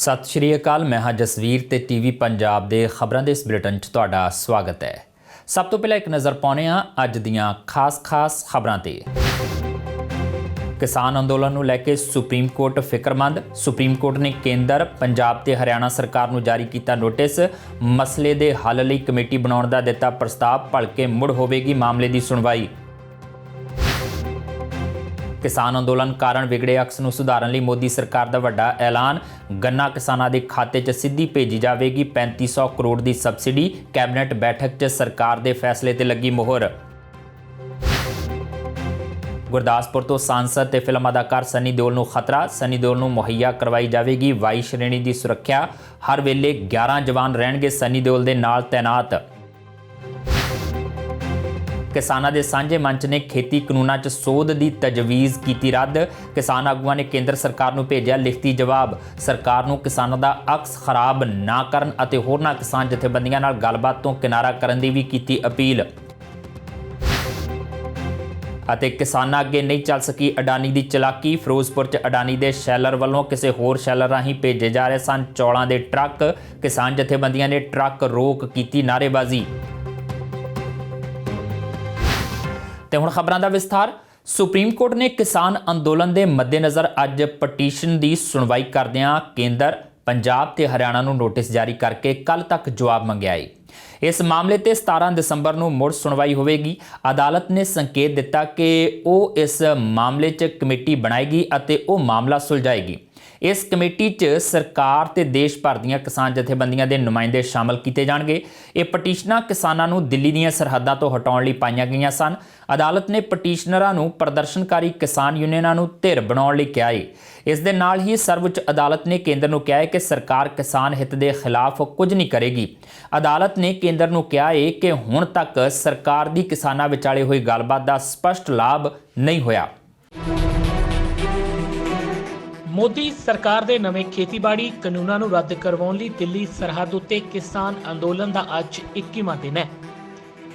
सत श्री अकाल। मैं हाँ जसवीर ते टीवी पंजाब दे खबरां दे इस बुलेटिन च तुहाडा स्वागत है। सब तो पहले एक नज़र पाउने आ अज दीआं खास खबरां ते। किसान अंदोलन नूं लैके सुप्रीम कोर्ट फिक्रमंद। सुप्रीम कोर्ट ने केंद्र, पंजाब ते हरियाणा सरकार नूं जारी कीता नोटिस। मसले दे हल लई कमेटी बनाउण दा दित्ता प्रस्ताव, भलके मुड़ होवेगी मामले दी सुणवाई। किसान अंदोलन कारण विगड़े अक्स नूं सुधारन लई मोदी सरकार दा वड्डा ऐलान। गन्ना किसानां दे खाते 'च सीधी भेजी जावेगी 3500 करोड़ दी सबसिडी। कैबिनेट बैठक 'च सरकार दे फैसले ते लगी मोहर। गुरदासपुर तो सांसद ते फिल्म अदाकार सनी देओल नूं खतरा। सनी देओल नूं मुहैया करवाई जावेगी वाई श्रेणी दी सुरक्षा। हर वेले 11 जवान रहणगे सनी देओल दे नाल तैनात। किसानां दे सांझे मंच ने खेती कानूनां 'च सोध दी तजवीज़ कीती रद्द। किसान आगूआं ने केंद्र सरकार नूं भेजिआ लिखती जवाब। सरकार नूं किसानां दा अक्स खराब ना करन अते होरनां किसान जथेबंदियां नाल गलबात तो किनारा करन दी भी कीती अपील। ਅਤੇ ਕਿਸਾਨਾਂ ਅੱਗੇ नहीं चल सकी अडानी ਦੀ ਚਲਾਕੀ। ਫਿਰੋਜ਼ਪੁਰ 'ਚ ਅਡਾਨੀ ਦੇ ਸ਼ੈਲਰ ਵੱਲੋਂ ਕਿਸੇ ਹੋਰ ਸ਼ੈਲਰ ਰਾਹੀਂ ਭੇਜੇ ਜਾ ਰਹੇ ਸਨ ਚੌਲਾਂ ਦੇ ਟਰੱਕ। ਕਿਸਾਨ ਜਥੇਬੰਦੀਆਂ ਨੇ ਟਰੱਕ ਰੋਕ ਕੀਤੀ ਨਾਅਰੇਬਾਜ਼ੀ। ਤੇ ਹੁਣ ਖਬਰਾਂ ਦਾ ਵਿਸਥਾਰ। ਸੁਪਰੀਮ ਕੋਰਟ ਨੇ ਕਿਸਾਨ ਅੰਦੋਲਨ ਦੇ ਮੱਦੇਨਜ਼ਰ ਅੱਜ ਪਟੀਸ਼ਨ ਦੀ ਸੁਣਵਾਈ ਕਰਦਿਆਂ ਕੇਂਦਰ, ਪੰਜਾਬ ਤੇ ਹਰਿਆਣਾ ਨੂੰ ਨੋਟਿਸ ਜਾਰੀ ਕਰਕੇ ਕੱਲ ਤੱਕ ਜਵਾਬ ਮੰਗਿਆ ਹੈ। इस मामले ते 17 ਦਸੰਬਰ ਨੂੰ ਮੁੜ ਸੁਣਵਾਈ ਹੋਵੇਗੀ। ਅਦਾਲਤ ਨੇ ਸੰਕੇਤ ਦਿੱਤਾ ਕਿ ਉਹ ਇਸ ਮਾਮਲੇ 'ਚ ਕਮੇਟੀ ਬਣਾਏਗੀ ਅਤੇ ਉਹ ਮਾਮਲਾ ਸੁਲਝਾਏਗੀ। ਇਸ ਕਮੇਟੀ 'ਚ ਸਰਕਾਰ ਤੇ ਦੇਸ਼ ਭਰ ਦੀਆਂ ਕਿਸਾਨ ਜਥੇਬੰਦੀਆਂ ਦੇ ਨੁਮਾਇੰਦੇ ਸ਼ਾਮਲ ਕੀਤੇ ਜਾਣਗੇ। ਇਹ ਪਟੀਸ਼ਨਾਂ ਕਿਸਾਨਾਂ ਨੂੰ ਦਿੱਲੀ ਦੀਆਂ ਸਰਹੱਦਾਂ ਤੋਂ ਹਟਾਉਣ ਲਈ ਪਾਈਆਂ ਗਈਆਂ ਸਨ। ਅਦਾਲਤ ਨੇ ਪਟੀਸ਼ਨਰਾਂ ਨੂੰ ਪ੍ਰਦਰਸ਼ਨਕਾਰੀ ਕਿਸਾਨ ਯੂਨੀਅਨਾਂ ਨੂੰ ਧਿਰ ਬਣਾਉਣ ਲਈ ਕਿਹਾ ਹੈ। ਇਸ ਦੇ ਨਾਲ ਹੀ ਸਰਵਉੱਚ ਅਦਾਲਤ ਨੇ ਕੇਂਦਰ ਨੂੰ ਕਿਹਾ ਹੈ ਕਿ ਸਰਕਾਰ ਕਿਸਾਨ ਹਿੱਤ ਦੇ ਖਿਲਾਫ ਕੁਝ ਨਹੀਂ ਕਰੇਗੀ। ਅਦਾਲਤ ਨੇ ਕੇਂਦਰ ਨੂੰ ਕਿਹਾ ਹੈ ਕਿ ਹੁਣ ਤੱਕ ਸਰਕਾਰ ਦੀ ਕਿਸਾਨਾਂ ਵਿਚਾਲੇ ਹੋਈ ਗੱਲਬਾਤ ਦਾ ਸਪਸ਼ਟ ਲਾਭ ਨਹੀਂ ਹੋਇਆ। ਮੋਦੀ ਸਰਕਾਰ ਦੇ ਨਵੇਂ ਖੇਤੀਬਾੜੀ ਕਾਨੂੰਨਾਂ ਨੂੰ ਰੱਦ ਕਰਵਾਉਣ ਲਈ ਦਿੱਲੀ ਸਰਹੱਦ ਉੱਤੇ ਕਿਸਾਨ ਅੰਦੋਲਨ ਦਾ ਅੱਜ 21ਵਾਂ ਦਿਨ ਹੈ।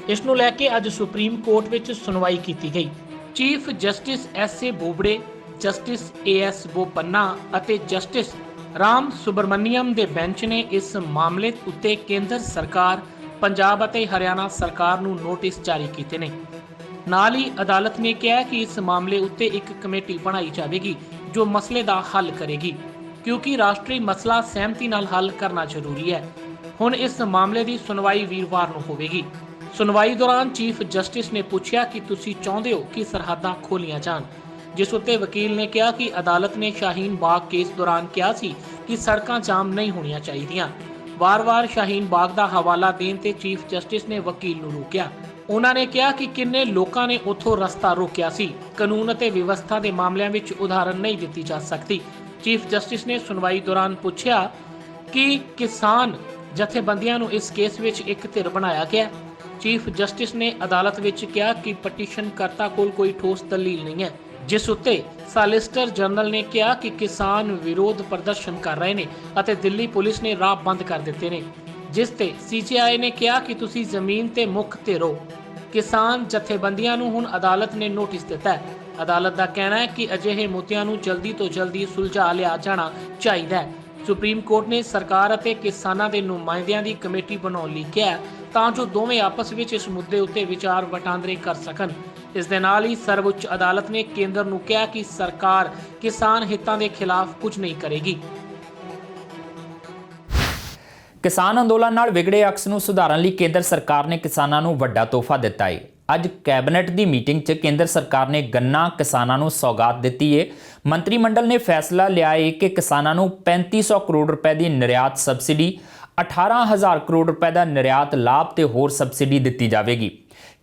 ਇਸ ਨੂੰ ਲੈ ਕੇ ਅੱਜ ਸੁਪਰੀਮ ਕੋਰਟ ਵਿੱਚ ਸੁਣਵਾਈ ਕੀਤੀ ਗਈ। Chief justice S A. Bobde, justice A S. Bopanna ਅਤੇ ਜਸਟਿਸ ਰਾਮ ਸੁਬਰਮਨੀਅਮ ਦੇ ਬੈਂਚ ਨੇ ਇਸ ਮਾਮਲੇ ਉੱਤੇ ਕੇਂਦਰ ਸਰਕਾਰ, ਪੰਜਾਬ ਅਤੇ ਹਰਿਆਣਾ ਸਰਕਾਰ ਨੂੰ ਨੋਟਿਸ ਜਾਰੀ ਕੀਤੇ ਨੇ। ਨਾਲ ਹੀ ਅਦਾਲਤ ਨੇ ਕਿਹਾ ਕਿ ਇਸ ਮਾਮਲੇ ਉੱਤੇ ਇੱਕ ਕਮੇਟੀ ਬਣਾਈ ਜਾਵੇਗੀ ਜੋ ਮਸਲੇ ਦਾ ਹੱਲ ਕਰੇਗੀ, ਕਿਉਂਕਿ ਰਾਸ਼ਟਰੀ ਮਸਲਾ ਸਹਿਮਤੀ ਨਾਲ ਹੱਲ ਕਰਨਾ ਜ਼ਰੂਰੀ ਹੈ। ਹੁਣ ਇਸ ਮਾਮਲੇ ਦੀ ਸੁਣਵਾਈ ਵੀਰਵਾਰ ਨੂੰ ਹੋਵੇਗੀ। ਸੁਣਵਾਈ ਦੌਰਾਨ ਚੀਫ ਜਸਟਿਸ ਨੇ ਪੁੱਛਿਆ ਕਿ ਤੁਸੀਂ ਚਾਹੁੰਦੇ ਹੋ ਕਿ ਸਰਹੱਦਾਂ ਖੋਲੀਆਂ ਜਾਣ, ਜਿਸ ਉੱਤੇ ਵਕੀਲ ਨੇ ਕਿਹਾ ਕਿ ਅਦਾਲਤ ਨੇ ਸ਼ਾਹੀਨ ਬਾਗ ਕੇਸ ਦੌਰਾਨ ਕਿਹਾ ਸੀ ਕਿ ਸੜਕਾਂ ਜਾਮ ਨਹੀਂ ਹੋਣੀਆਂ ਚਾਹੀਦੀਆਂ। ਵਾਰ-ਵਾਰ ਸ਼ਾਹੀਨ ਬਾਗ ਦਾ ਹਵਾਲਾ ਦੇਣ ਤੇ ਚੀਫ ਜਸਟਿਸ ਨੇ ਵਕੀਲ ਨੂੰ ਰੋਕਿਆ। ਉਹਨਾਂ ਨੇ ਕਿਹਾ ਕਿ ਕਿੰਨੇ ਲੋਕਾਂ ਨੇ ਉੱਥੋਂ ਰਸਤਾ ਰੋਕਿਆ ਸੀ। ਕਾਨੂੰਨ ਅਤੇ ਵਿਵਸਥਾ ਦੇ ਮਾਮਲਿਆਂ ਵਿੱਚ ਉਦਾਹਰਨ ਨਹੀਂ ਦਿੱਤੀ ਜਾ ਸਕਦੀ। ਚੀਫ ਜਸਟਿਸ ਨੇ ਸੁਣਵਾਈ ਦੌਰਾਨ ਪੁੱਛਿਆ ਕਿ ਕਿਸਾਨ ਜਥੇਬੰਦੀਆਂ ਨੂੰ ਇਸ ਕੇਸ ਵਿੱਚ ਇੱਕ ਧਿਰ ਬਣਾਇਆ ਗਿਆ। ਚੀਫ ਜਸਟਿਸ ਨੇ ਅਦਾਲਤ ਵਿੱਚ ਕਿਹਾ ਕਿ ਪਟੀਸ਼ਨ ਕਰਤਾ ਕੋਲ ਕੋਈ ਠੋਸ ਦਲੀਲ ਨਹੀਂ ਹੈ, ਜਿਸ ਉੱਤੇ ਸਾਲਿਸਿਟਰ ਜਨਰਲ ਨੇ ਕਿਹਾ ਕਿ ਕਿਸਾਨ ਵਿਰੋਧ ਪ੍ਰਦਰਸ਼ਨ ਕਰ ਰਹੇ ਨੇ ਅਤੇ ਦਿੱਲੀ ਪੁਲਿਸ ਨੇ ਰਾਹ ਬੰਦ ਕਰ ਦਿੱਤੇ ਨੇ, ਜਿਸ ਤੇ ਸੀਜੀਆਈ ਨੇ ਕਿਹਾ ਕਿ ਤੁਸੀਂ ਜ਼ਮੀਨ ਤੇ ਮੁੱਖ ਧਿਰ ਹੋ। ਕਿਸਾਨ ਜਥੇਬੰਦੀਆਂ ਨੂੰ ਹੁਣ ਅਦਾਲਤ ਨੇ ਨੋਟਿਸ ਦਿੱਤਾ ਹੈ। ਅਦਾਲਤ ਦਾ ਕਹਿਣਾ ਹੈ ਕਿ ਅਜਿਹੇ ਮੁੱਦਿਆਂ ਨੂੰ ਜਲਦੀ ਤੋਂ ਜਲਦੀ ਸੁਲਝਾ ਲਿਆ ਜਾਣਾ ਚਾਹੀਦਾ ਹੈ। ਸੁਪਰੀਮ ਕੋਰਟ ਨੇ ਸਰਕਾਰ ਅਤੇ ਕਿਸਾਨਾਂ ਦੇ ਨੁਮਾਇੰਦਿਆਂ ਦੀ ਕਮੇਟੀ ਬਣਾਉਣ ਲਈ ਕਿਹਾ ਤਾਂ ਜੋ ਦੋਵੇਂ ਆਪਸ ਵਿੱਚ ਇਸ ਮੁੱਦੇ ਉੱਤੇ ਵਿਚਾਰ ਵਟਾਂਦਰੇ ਕਰ ਸਕਣ। ਇਸ ਦੇ ਨਾਲ ਹੀ ਸਰਵਉੱਚ ਅਦਾਲਤ ਨੇ ਕੇਂਦਰ ਨੂੰ ਕਿਹਾ ਕਿ ਸਰਕਾਰ ਕਿਸਾਨ ਹਿੱਤਾਂ ਦੇ ਖਿਲਾਫ ਕੁਝ ਨਹੀਂ ਕਰੇਗੀ। ਕਿਸਾਨ ਅੰਦੋਲਨ ਨਾਲ ਵਿਗੜੇ ਅਕਸ ਨੂੰ ਸੁਧਾਰਨ ਲਈ ਕੇਂਦਰ ਸਰਕਾਰ ਨੇ ਕਿਸਾਨਾਂ ਨੂੰ ਵੱਡਾ ਤੋਹਫਾ ਦਿੱਤਾ ਹੈ। ਅੱਜ ਕੈਬਨਿਟ ਦੀ ਮੀਟਿੰਗ 'ਚ ਕੇਂਦਰ ਸਰਕਾਰ ਨੇ ਗੰਨਾ ਕਿਸਾਨਾਂ ਨੂੰ ਸੌਗਾਤ ਦਿੱਤੀ ਹੈ। ਮੰਤਰੀ ਮੰਡਲ ਨੇ ਫੈਸਲਾ ਲਿਆ ਹੈ ਕਿ ਕਿਸਾਨਾਂ ਨੂੰ 3500 ਕਰੋੜ ਰੁਪਏ ਦੀ ਨਿਰਯਾਤ ਸਬਸਿਡੀ, 18,000 ਕਰੋੜ ਰੁਪਏ ਦਾ ਨਿਰਯਾਤ ਲਾਭ ਤੇ ਹੋਰ ਸਬਸਿਡੀ ਦਿੱਤੀ ਜਾਵੇਗੀ।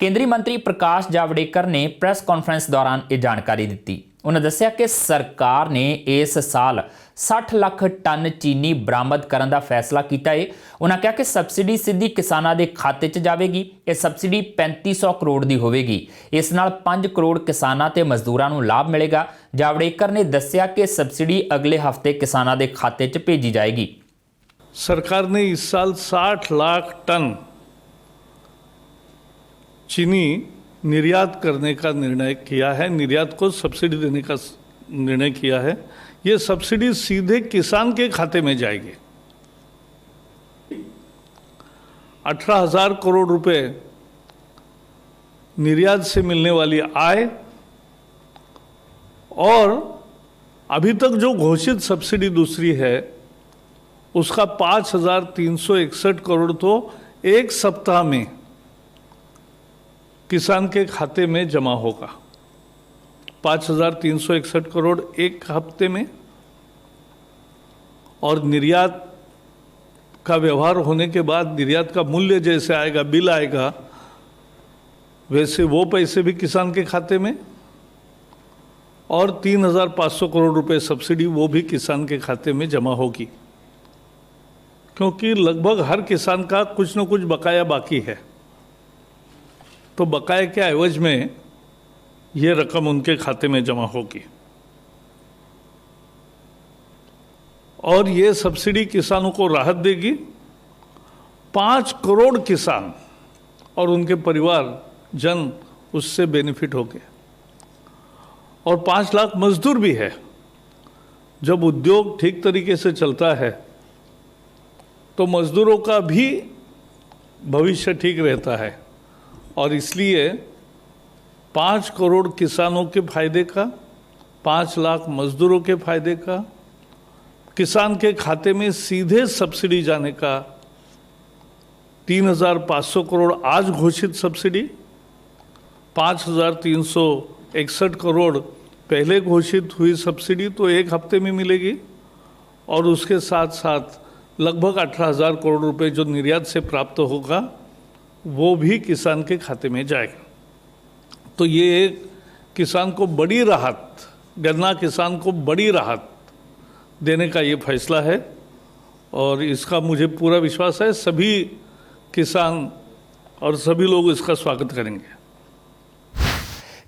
ਕੇਂਦਰੀ ਮੰਤਰੀ ਪ੍ਰਕਾਸ਼ ਜਾਵੜੇਕਰ ਨੇ ਪ੍ਰੈਸ ਕਾਨਫਰੰਸ ਦੌਰਾਨ ਇਹ ਜਾਣਕਾਰੀ ਦਿੱਤੀ। ਉਹਨਾਂ ਦੱਸਿਆ ਕਿ ਸਰਕਾਰ ਨੇ ਇਸ ਸਾਲ 60 ਲੱਖ ਟਨ ਚੀਨੀ ਬਰਾਮਦ ਕਰਨ ਦਾ ਫੈਸਲਾ ਕੀਤਾ ਹੈ। ਉਹਨਾਂ ਕਿਹਾ ਕਿ ਸਬਸਿਡੀ ਸਿੱਧੀ ਕਿਸਾਨਾਂ ਦੇ ਖਾਤੇ 'ਚ ਜਾਵੇਗੀ। ਇਹ ਸਬਸਿਡੀ 3500 ਕਰੋੜ ਦੀ ਹੋਵੇਗੀ। ਇਸ ਨਾਲ 5 ਕਰੋੜ ਕਿਸਾਨਾਂ ਤੇ ਮਜ਼ਦੂਰਾਂ ਨੂੰ ਲਾਭ ਮਿਲੇਗਾ। ਜਾਵੜੇਕਰ ਨੇ ਦੱਸਿਆ ਕਿ ਸਬਸਿਡੀ ਅਗਲੇ ਹਫ਼ਤੇ ਕਿਸਾਨਾਂ ਦੇ ਖਾਤੇ 'ਚ ਭੇਜੀ ਜਾਏਗੀ। सरकार ने इस साल 60 लाख टन चीनी निर्यात करने का निर्णय किया है, निर्यात को सब्सिडी देने का निर्णय किया है। ये सब्सिडी सीधे किसान के खाते में जाएगी। 18,000 करोड़ रुपए निर्यात से मिलने वाली आय और अभी तक जो घोषित सब्सिडी दूसरी है उसका 5,361 करोड़ तो एक सप्ताह में किसान के खाते में जमा होगा। 5,361 करोड़ एक हफ्ते में, और निर्यात का व्यवहार होने के बाद निर्यात का मूल्य जैसे आएगा, बिल आएगा, वैसे वो पैसे भी किसान के खाते में, और 3,500 करोड़ रुपए सब्सिडी वो भी किसान के खाते में जमा होगी। क्योंकि लगभग हर किसान का कुछ न कुछ बकाया बाकी है, तो बकाया के एवज में ये रकम उनके खाते में जमा होगी। और ये सब्सिडी किसानों को राहत देगी। 5 करोड़ किसान और उनके परिवार जन उससे बेनिफिट होंगे, और 5 लाख मजदूर भी है। जब उद्योग ठीक तरीके से चलता है तो मजदूरों का भी भविष्य ठीक रहता है, और इसलिए 5 करोड़ किसानों के फायदे का, 5 लाख मजदूरों के फायदे का, किसान के खाते में सीधे सब्सिडी जाने का, 3,500 करोड़ आज घोषित सब्सिडी, 5,361 करोड़ पहले घोषित हुई सब्सिडी तो एक हफ्ते में मिलेगी, और उसके साथ साथ लगभग 18,000 करोड़ रुपए जो निर्यात से प्राप्त होगा वो भी किसान के खाते में जाएगा। तो ये एक किसान को बड़ी राहत, गन्ना किसान को बड़ी राहत देने का ये फैसला है, और इसका मुझे पूरा विश्वास है सभी किसान और सभी लोग इसका स्वागत करेंगे।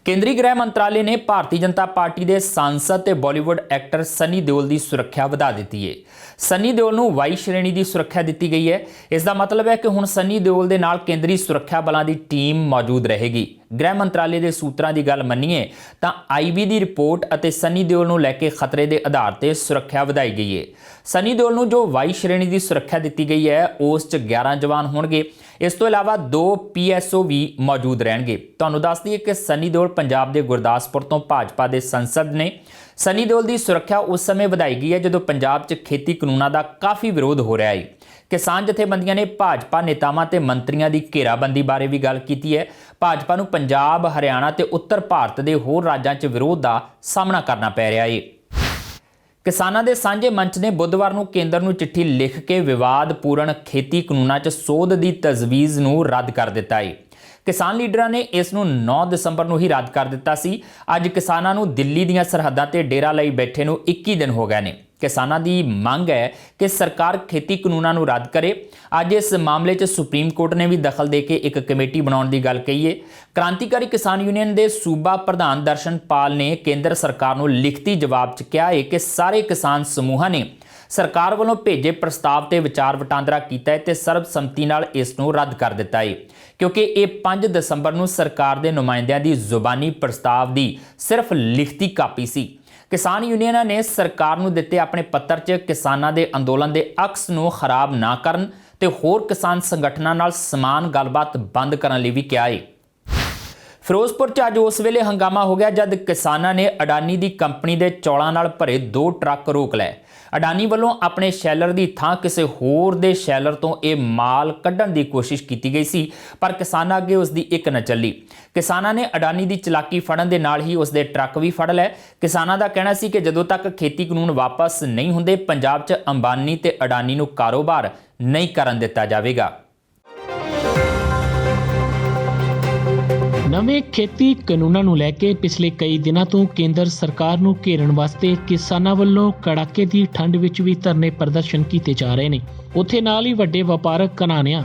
ਕੇਂਦਰੀ ਗ੍ਰਹਿ ਮੰਤਰਾਲੇ ਨੇ ਭਾਰਤੀ ਜਨਤਾ ਪਾਰਟੀ ਦੇ ਸਾਂਸਦ ਤੇ ਬਾਲੀਵੁੱਡ ਐਕਟਰ ਸਨੀ ਦਿਓਲ ਦੀ ਸੁਰੱਖਿਆ ਵਧਾ ਦਿੱਤੀ ਹੈ। ਸਨੀ ਦਿਓਲ ਨੂੰ ਵਾਈ ਸ਼੍ਰੇਣੀ ਦੀ ਸੁਰੱਖਿਆ ਦਿੱਤੀ ਗਈ ਹੈ। ਇਸ ਦਾ ਮਤਲਬ ਹੈ ਕਿ ਹੁਣ ਸਨੀ ਦਿਓਲ ਦੇ ਨਾਲ ਕੇਂਦਰੀ ਸੁਰੱਖਿਆ ਬਲਾਂ ਦੀ ਟੀਮ ਮੌਜੂਦ ਰਹੇਗੀ। ਗ੍ਰਹਿ ਮੰਤਰਾਲੇ ਦੇ ਸੂਤਰਾਂ ਦੀ ਗੱਲ ਮੰਨੀਏ ਤਾਂ ਆਈਬੀ ਦੀ ਰਿਪੋਰਟ ਅਤੇ ਸਨੀ ਦਿਓਲ ਨੂੰ ਲੈ ਕੇ ਖਤਰੇ ਦੇ ਆਧਾਰ ਤੇ ਸੁਰੱਖਿਆ ਵਧਾਈ ਗਈ ਹੈ। ਸਨੀ ਦਿਓਲ ਨੂੰ ਜੋ ਵਾਈ ਸ਼੍ਰੇਣੀ ਦੀ ਸੁਰੱਖਿਆ ਦਿੱਤੀ ਗਈ ਹੈ ਉਸ 'ਚ 11 ਜਵਾਨ ਹੋਣਗੇ। ਇਸ ਤੋਂ ਇਲਾਵਾ 2 PSO ਵੀ ਮੌਜੂਦ ਰਹਿਣਗੇ। ਤੁਹਾਨੂੰ ਦੱਸ ਦਈਏ ਕਿ ਸਨੀ ਦਿਓਲ ਪੰਜਾਬ ਦੇ ਗੁਰਦਾਸਪੁਰ ਤੋਂ ਭਾਜਪਾ ਦੇ ਸੰਸਦ ਨੇ। ਸਨੀ ਦਿਓਲ ਦੀ ਸੁਰੱਖਿਆ ਉਸ ਸਮੇਂ ਵਧਾਈ ਗਈ ਹੈ ਜਦੋਂ ਪੰਜਾਬ 'ਚ ਖੇਤੀ ਕਾਨੂੰਨਾਂ ਦਾ ਕਾਫੀ ਵਿਰੋਧ ਹੋ ਰਿਹਾ ਹੈ। ਕਿਸਾਨ ਜਥੇਬੰਦੀਆਂ ਨੇ ਭਾਜਪਾ ਨੇਤਾਵਾਂ ਤੇ ਮੰਤਰੀਆਂ ਦੀ ਘੇਰਾਬੰਦੀ ਬਾਰੇ ਵੀ ਗੱਲ ਕੀਤੀ ਹੈ। ਭਾਜਪਾ ਨੂੰ ਪੰਜਾਬ, ਹਰਿਆਣਾ ਤੇ ਉੱਤਰ ਭਾਰਤ ਦੇ ਹੋਰ ਰਾਜਾਂ 'ਚ ਵਿਰੋਧ ਦਾ ਸਾਹਮਣਾ ਕਰਨਾ ਪੈ ਰਿਹਾ ਹੈ। ਕਿਸਾਨਾਂ ਦੇ ਸਾਂਝੇ ਮੰਚ ਨੇ ਬੁੱਧਵਾਰ ਨੂੰ ਕੇਂਦਰ ਨੂੰ ਚਿੱਠੀ ਲਿਖ ਕੇ ਵਿਵਾਦਪੂਰਨ ਖੇਤੀ ਕਾਨੂੰਨਾਂ 'ਚ ਸੋਧ ਦੀ ਤਜਵੀਜ਼ ਨੂੰ ਰੱਦ ਕਰ ਦਿੱਤਾ ਹੈ। ਕਿਸਾਨ ਲੀਡਰਾਂ ਨੇ ਇਸ ਨੂੰ 9 ਦਸੰਬਰ ਨੂੰ ਹੀ ਰੱਦ ਕਰ ਦਿੱਤਾ ਸੀ। ਅੱਜ ਕਿਸਾਨਾਂ ਨੂੰ ਦਿੱਲੀ ਦੀਆਂ ਸਰਹੱਦਾਂ ਤੇ ਡੇਰਾ ਲਈ ਬੈਠੇ ਨੂੰ 21 ਦਿਨ ਹੋ ਗਏ ਨੇ। ਕਿਸਾਨਾਂ ਦੀ ਮੰਗ ਹੈ ਕਿ ਸਰਕਾਰ ਖੇਤੀ ਕਾਨੂੰਨਾਂ ਨੂੰ ਰੱਦ ਕਰੇ। ਅੱਜ ਇਸ ਮਾਮਲੇ 'ਚ ਸੁਪਰੀਮ ਕੋਰਟ ਨੇ ਵੀ ਦਖਲ ਦੇ ਕੇ ਇੱਕ ਕਮੇਟੀ ਬਣਾਉਣ ਦੀ ਗੱਲ ਕਹੀ ਹੈ। ਕ੍ਰਾਂਤੀਕਾਰੀ ਕਿਸਾਨ ਯੂਨੀਅਨ ਦੇ ਸੂਬਾ ਪ੍ਰਧਾਨ ਦਰਸ਼ਨਪਾਲ ਨੇ ਕੇਂਦਰ ਸਰਕਾਰ ਨੂੰ ਲਿਖਤੀ ਜਵਾਬ 'ਚ ਕਿਹਾ ਹੈ ਕਿ ਸਾਰੇ ਕਿਸਾਨ ਸਮੂਹਾਂ ਨੇ ਸਰਕਾਰ ਵੱਲੋਂ ਭੇਜੇ ਪ੍ਰਸਤਾਵ ਤੇ ਵਿਚਾਰ ਵਟਾਂਦਰਾ ਕੀਤਾ ਹੈ ਤੇ ਸਰਬਸੰਮਤੀ ਨਾਲ ਇਸ ਨੂੰ ਰੱਦ ਕਰ ਦਿੱਤਾ ਹੈ, ਕਿਉਂਕਿ ਇਹ 5 ਦਸੰਬਰ ਨੂੰ ਸਰਕਾਰ ਦੇ ਨੁਮਾਇੰਦਿਆਂ ਦੀ ਜ਼ੁਬਾਨੀ ਪ੍ਰਸਤਾਵ ਦੀ ਸਿਰਫ ਲਿਖਤੀ ਕਾਪੀ ਸੀ। ਕਿਸਾਨ ਯੂਨੀਅਨਾਂ ਨੇ ਸਰਕਾਰ ਨੂੰ ਦਿੱਤੇ ਆਪਣੇ ਪੱਤਰ 'ਚ ਕਿਸਾਨਾਂ ਦੇ ਅੰਦੋਲਨ ਦੇ ਅਕਸ ਨੂੰ ਖਰਾਬ ਨਾ ਕਰਨ ਤੇ ਹੋਰ ਕਿਸਾਨ ਸੰਗਠਨਾਂ ਨਾਲ ਸਮਾਨ ਗੱਲਬਾਤ ਬੰਦ ਕਰਨ ਲਈ ਵੀ ਕਿਹਾ ਹੈ। ਫਿਰੋਜ਼ਪੁਰ 'ਚ ਅੱਜ ਉਸ ਵੇਲੇ ਹੰਗਾਮਾ ਹੋ ਗਿਆ ਜਦ ਕਿਸਾਨਾਂ ਨੇ ਅਡਾਨੀ ਦੀ ਕੰਪਨੀ ਦੇ ਚੌਲਾਂ ਨਾਲ ਭਰੇ 2 ਟਰੱਕ ਰੋਕ ਲਏ। ਅਡਾਨੀ ਵੱਲੋਂ ਆਪਣੇ ਸ਼ੈਲਰ ਦੀ ਥਾਂ ਕਿਸੇ ਹੋਰ ਦੇ ਸ਼ੈਲਰ ਤੋਂ ਇਹ ਮਾਲ ਕੱਢਣ ਦੀ ਕੋਸ਼ਿਸ਼ ਕੀਤੀ ਗਈ ਸੀ, ਪਰ ਕਿਸਾਨਾਂ ਅੱਗੇ ਉਸ ਦੀ ਇੱਕ ਨਾ ਚੱਲੀ। ਕਿਸਾਨਾਂ ਨੇ ਅਡਾਨੀ ਦੀ ਚਲਾਕੀ ਫੜਨ ਦੇ ਨਾਲ ਹੀ ਉਸ ਦੇ ਟਰੱਕ ਵੀ ਫੜ ਲਏ। ਕਿਸਾਨਾਂ ਦਾ ਕਹਿਣਾ ਸੀ ਕਿ ਜਦੋਂ ਤੱਕ ਖੇਤੀ ਕਾਨੂੰਨ ਵਾਪਸ ਨਹੀਂ ਹੁੰਦੇ ਪੰਜਾਬ 'ਚ ਅੰਬਾਨੀ ਤੇ ਅਡਾਨੀ ਨੂੰ ਕਾਰੋਬਾਰ ਨਹੀਂ ਕਰਨ ਦਿੱਤਾ ਜਾਵੇਗਾ। ਨਵੇਂ ਖੇਤੀ ਕਾਨੂੰਨਾਂ ਨੂੰ ਲੈ ਕੇ ਪਿਛਲੇ ਕਈ ਦਿਨਾਂ ਤੋਂ ਕੇਂਦਰ ਸਰਕਾਰ ਨੂੰ ਘੇਰਨ ਵਾਸਤੇ ਕਿਸਾਨਾਂ ਵੱਲੋਂ ਕੜਾਕੇ ਦੀ ਠੰਡ ਵਿੱਚ ਵੀ ਧਰਨੇ ਪ੍ਰਦਰਸ਼ਨ ਕੀਤੇ ਜਾ ਰਹੇ ਨੇ। ਉੱਥੇ ਨਾਲ ਹੀ ਵੱਡੇ ਵਪਾਰਕ ਘਰਾਣਿਆਂ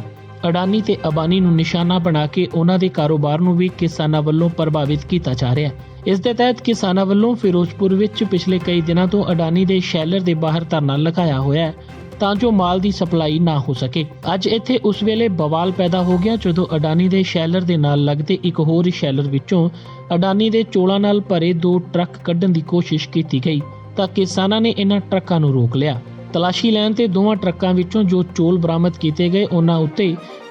ਅਡਾਨੀ ਤੇ ਅੰਬਾਨੀ ਨੂੰ ਨਿਸ਼ਾਨਾ ਬਣਾ ਕੇ ਉਹਨਾਂ ਦੇ ਕਾਰੋਬਾਰ ਨੂੰ ਵੀ ਕਿਸਾਨਾਂ ਵੱਲੋਂ ਪ੍ਰਭਾਵਿਤ ਕੀਤਾ ਜਾ ਰਿਹਾ ਹੈ। ਇਸ ਦੇ ਤਹਿਤ ਕਿਸਾਨਾਂ ਵੱਲੋਂ ਫਿਰੋਜ਼ਪੁਰ ਵਿੱਚ ਪਿਛਲੇ ਕਈ ਦਿਨਾਂ ਤੋਂ ਅਡਾਨੀ ਦੇ ਸ਼ੈਲਰ ਦੇ ਬਾਹਰ ਧਰਨਾ ਲਗਾਇਆ ਹੋਇਆ ਹੈ ਤਾਂ ਜੋ ਮਾਲ ਦੀ ਸਪਲਾਈ ਨਾ ਹੋ ਸਕੇ। ਅੱਜ ਇੱਥੇ ਉਸ ਵੇਲੇ ਬਵਾਲ ਪੈਦਾ ਹੋ ਗਿਆ ਜਦੋਂ ਅਡਾਨੀ ਦੇ ਸ਼ੈਲਰ ਦੇ ਨਾਲ ਲੱਗਦੇ ਇੱਕ ਹੋਰ ਸ਼ੈਲਰ ਵਿੱਚੋਂ ਅਡਾਨੀ ਦੇ ਚੋਲਾਂ ਨਾਲ ਭਰੇ 2 ਟਰੱਕ ਕੱਢਣ ਦੀ ਕੋਸ਼ਿਸ਼ ਕੀਤੀ ਗਈ ਤਾਂ ਕਿਸਾਨਾਂ ਨੇ ਇਹਨਾਂ ਟਰੱਕਾਂ ਨੂੰ ਰੋਕ ਲਿਆ। ਤਲਾਸ਼ੀ ਲੈਣ ਤੇ ਦੋਵਾਂ ਟਰੱਕਾਂ ਵਿੱਚੋਂ ਜੋ ਚੌਲ ਬਰਾਮਦ ਕੀਤੇ ਗਏ ਉਹਨਾਂ ਉੱਤੇ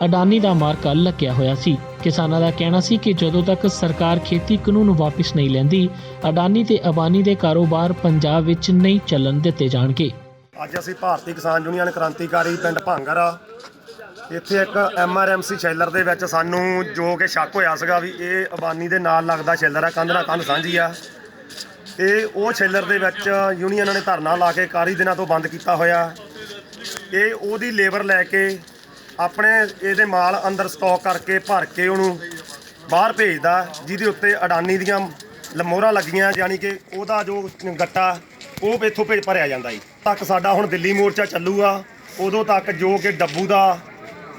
ਅਡਾਨੀ ਦਾ ਮਾਰਕਾ ਲੱਗਿਆ ਹੋਇਆ ਸੀ। ਕਿਸਾਨਾਂ ਦਾ ਕਹਿਣਾ ਸੀ ਕਿ ਜਦੋਂ ਤੱਕ ਸਰਕਾਰ ਖੇਤੀ ਕਾਨੂੰਨ ਵਾਪਿਸ ਨਹੀਂ ਲੈਂਦੀ, ਅਡਾਨੀ ਤੇ ਅਬਾਨੀ ਦੇ ਕਾਰੋਬਾਰ ਪੰਜਾਬ ਵਿੱਚ ਨਹੀਂ ਚੱਲਣ ਦਿੱਤੇ ਜਾਣਗੇ। ਅੱਜ ਅਸੀਂ ਭਾਰਤੀ ਕਿਸਾਨ ਯੂਨੀਅਨ ਕ੍ਰਾਂਤੀਕਾਰੀ ਪਿੰਡ ਭਾਂਗਰ ਇੱਥੇ ਇੱਕ MRMC ਸ਼ੈਲਰ ਦੇ ਵਿੱਚ ਸਾਨੂੰ ਜੋ ਕਿ ਸ਼ੱਕ ਹੋਇਆ ਸੀਗਾ ਵੀ ਇਹ ਅਬਾਨੀ ਦੇ ਨਾਲ ਲੱਗਦਾ ਸ਼ੈਲਰ ਆ, ਕੰਧ ਨਾਲ ਕੰਧ ਸਾਂਝੀ ਆ। ਇਹ ਉਹ ਸ਼ੈਲਰ ਦੇ ਵਿੱਚ ਯੂਨੀਅਨਾਂ ਨੇ ਧਰਨਾ ਲਾ ਕੇ ਕਾਫੀ ਦਿਨਾਂ ਤੋਂ ਬੰਦ ਕੀਤਾ ਹੋਇਆ। ਇਹ ਉਹਦੀ ਲੇਬਰ ਲੈ ਕੇ ਆਪਣੇ ਇਹਦੇ ਮਾਲ ਅੰਦਰ ਸਟਾਕ ਕਰਕੇ ਭਰ ਕੇ ਉਹਨੂੰ ਬਾਹਰ ਭੇਜਦਾ, ਜਿਹਦੇ ਉੱਤੇ ਅਡਾਨੀ ਦੀਆਂ ਮੋਹਰਾਂ ਲੱਗੀਆਂ, ਯਾਨੀ ਕਿ ਉਹਦਾ ਜੋ ਗੱਟਾ ਉਹ ਇੱਥੋਂ ਭਰਿਆ ਜਾਂਦਾ ਜੀ। ਤੱਕ ਸਾਡਾ ਹੁਣ ਦਿੱਲੀ ਮੋਰਚਾ ਚੱਲੂਗਾ, ਉਦੋਂ ਤੱਕ ਜੋ ਕਿ ਡੱਬੂ ਦਾ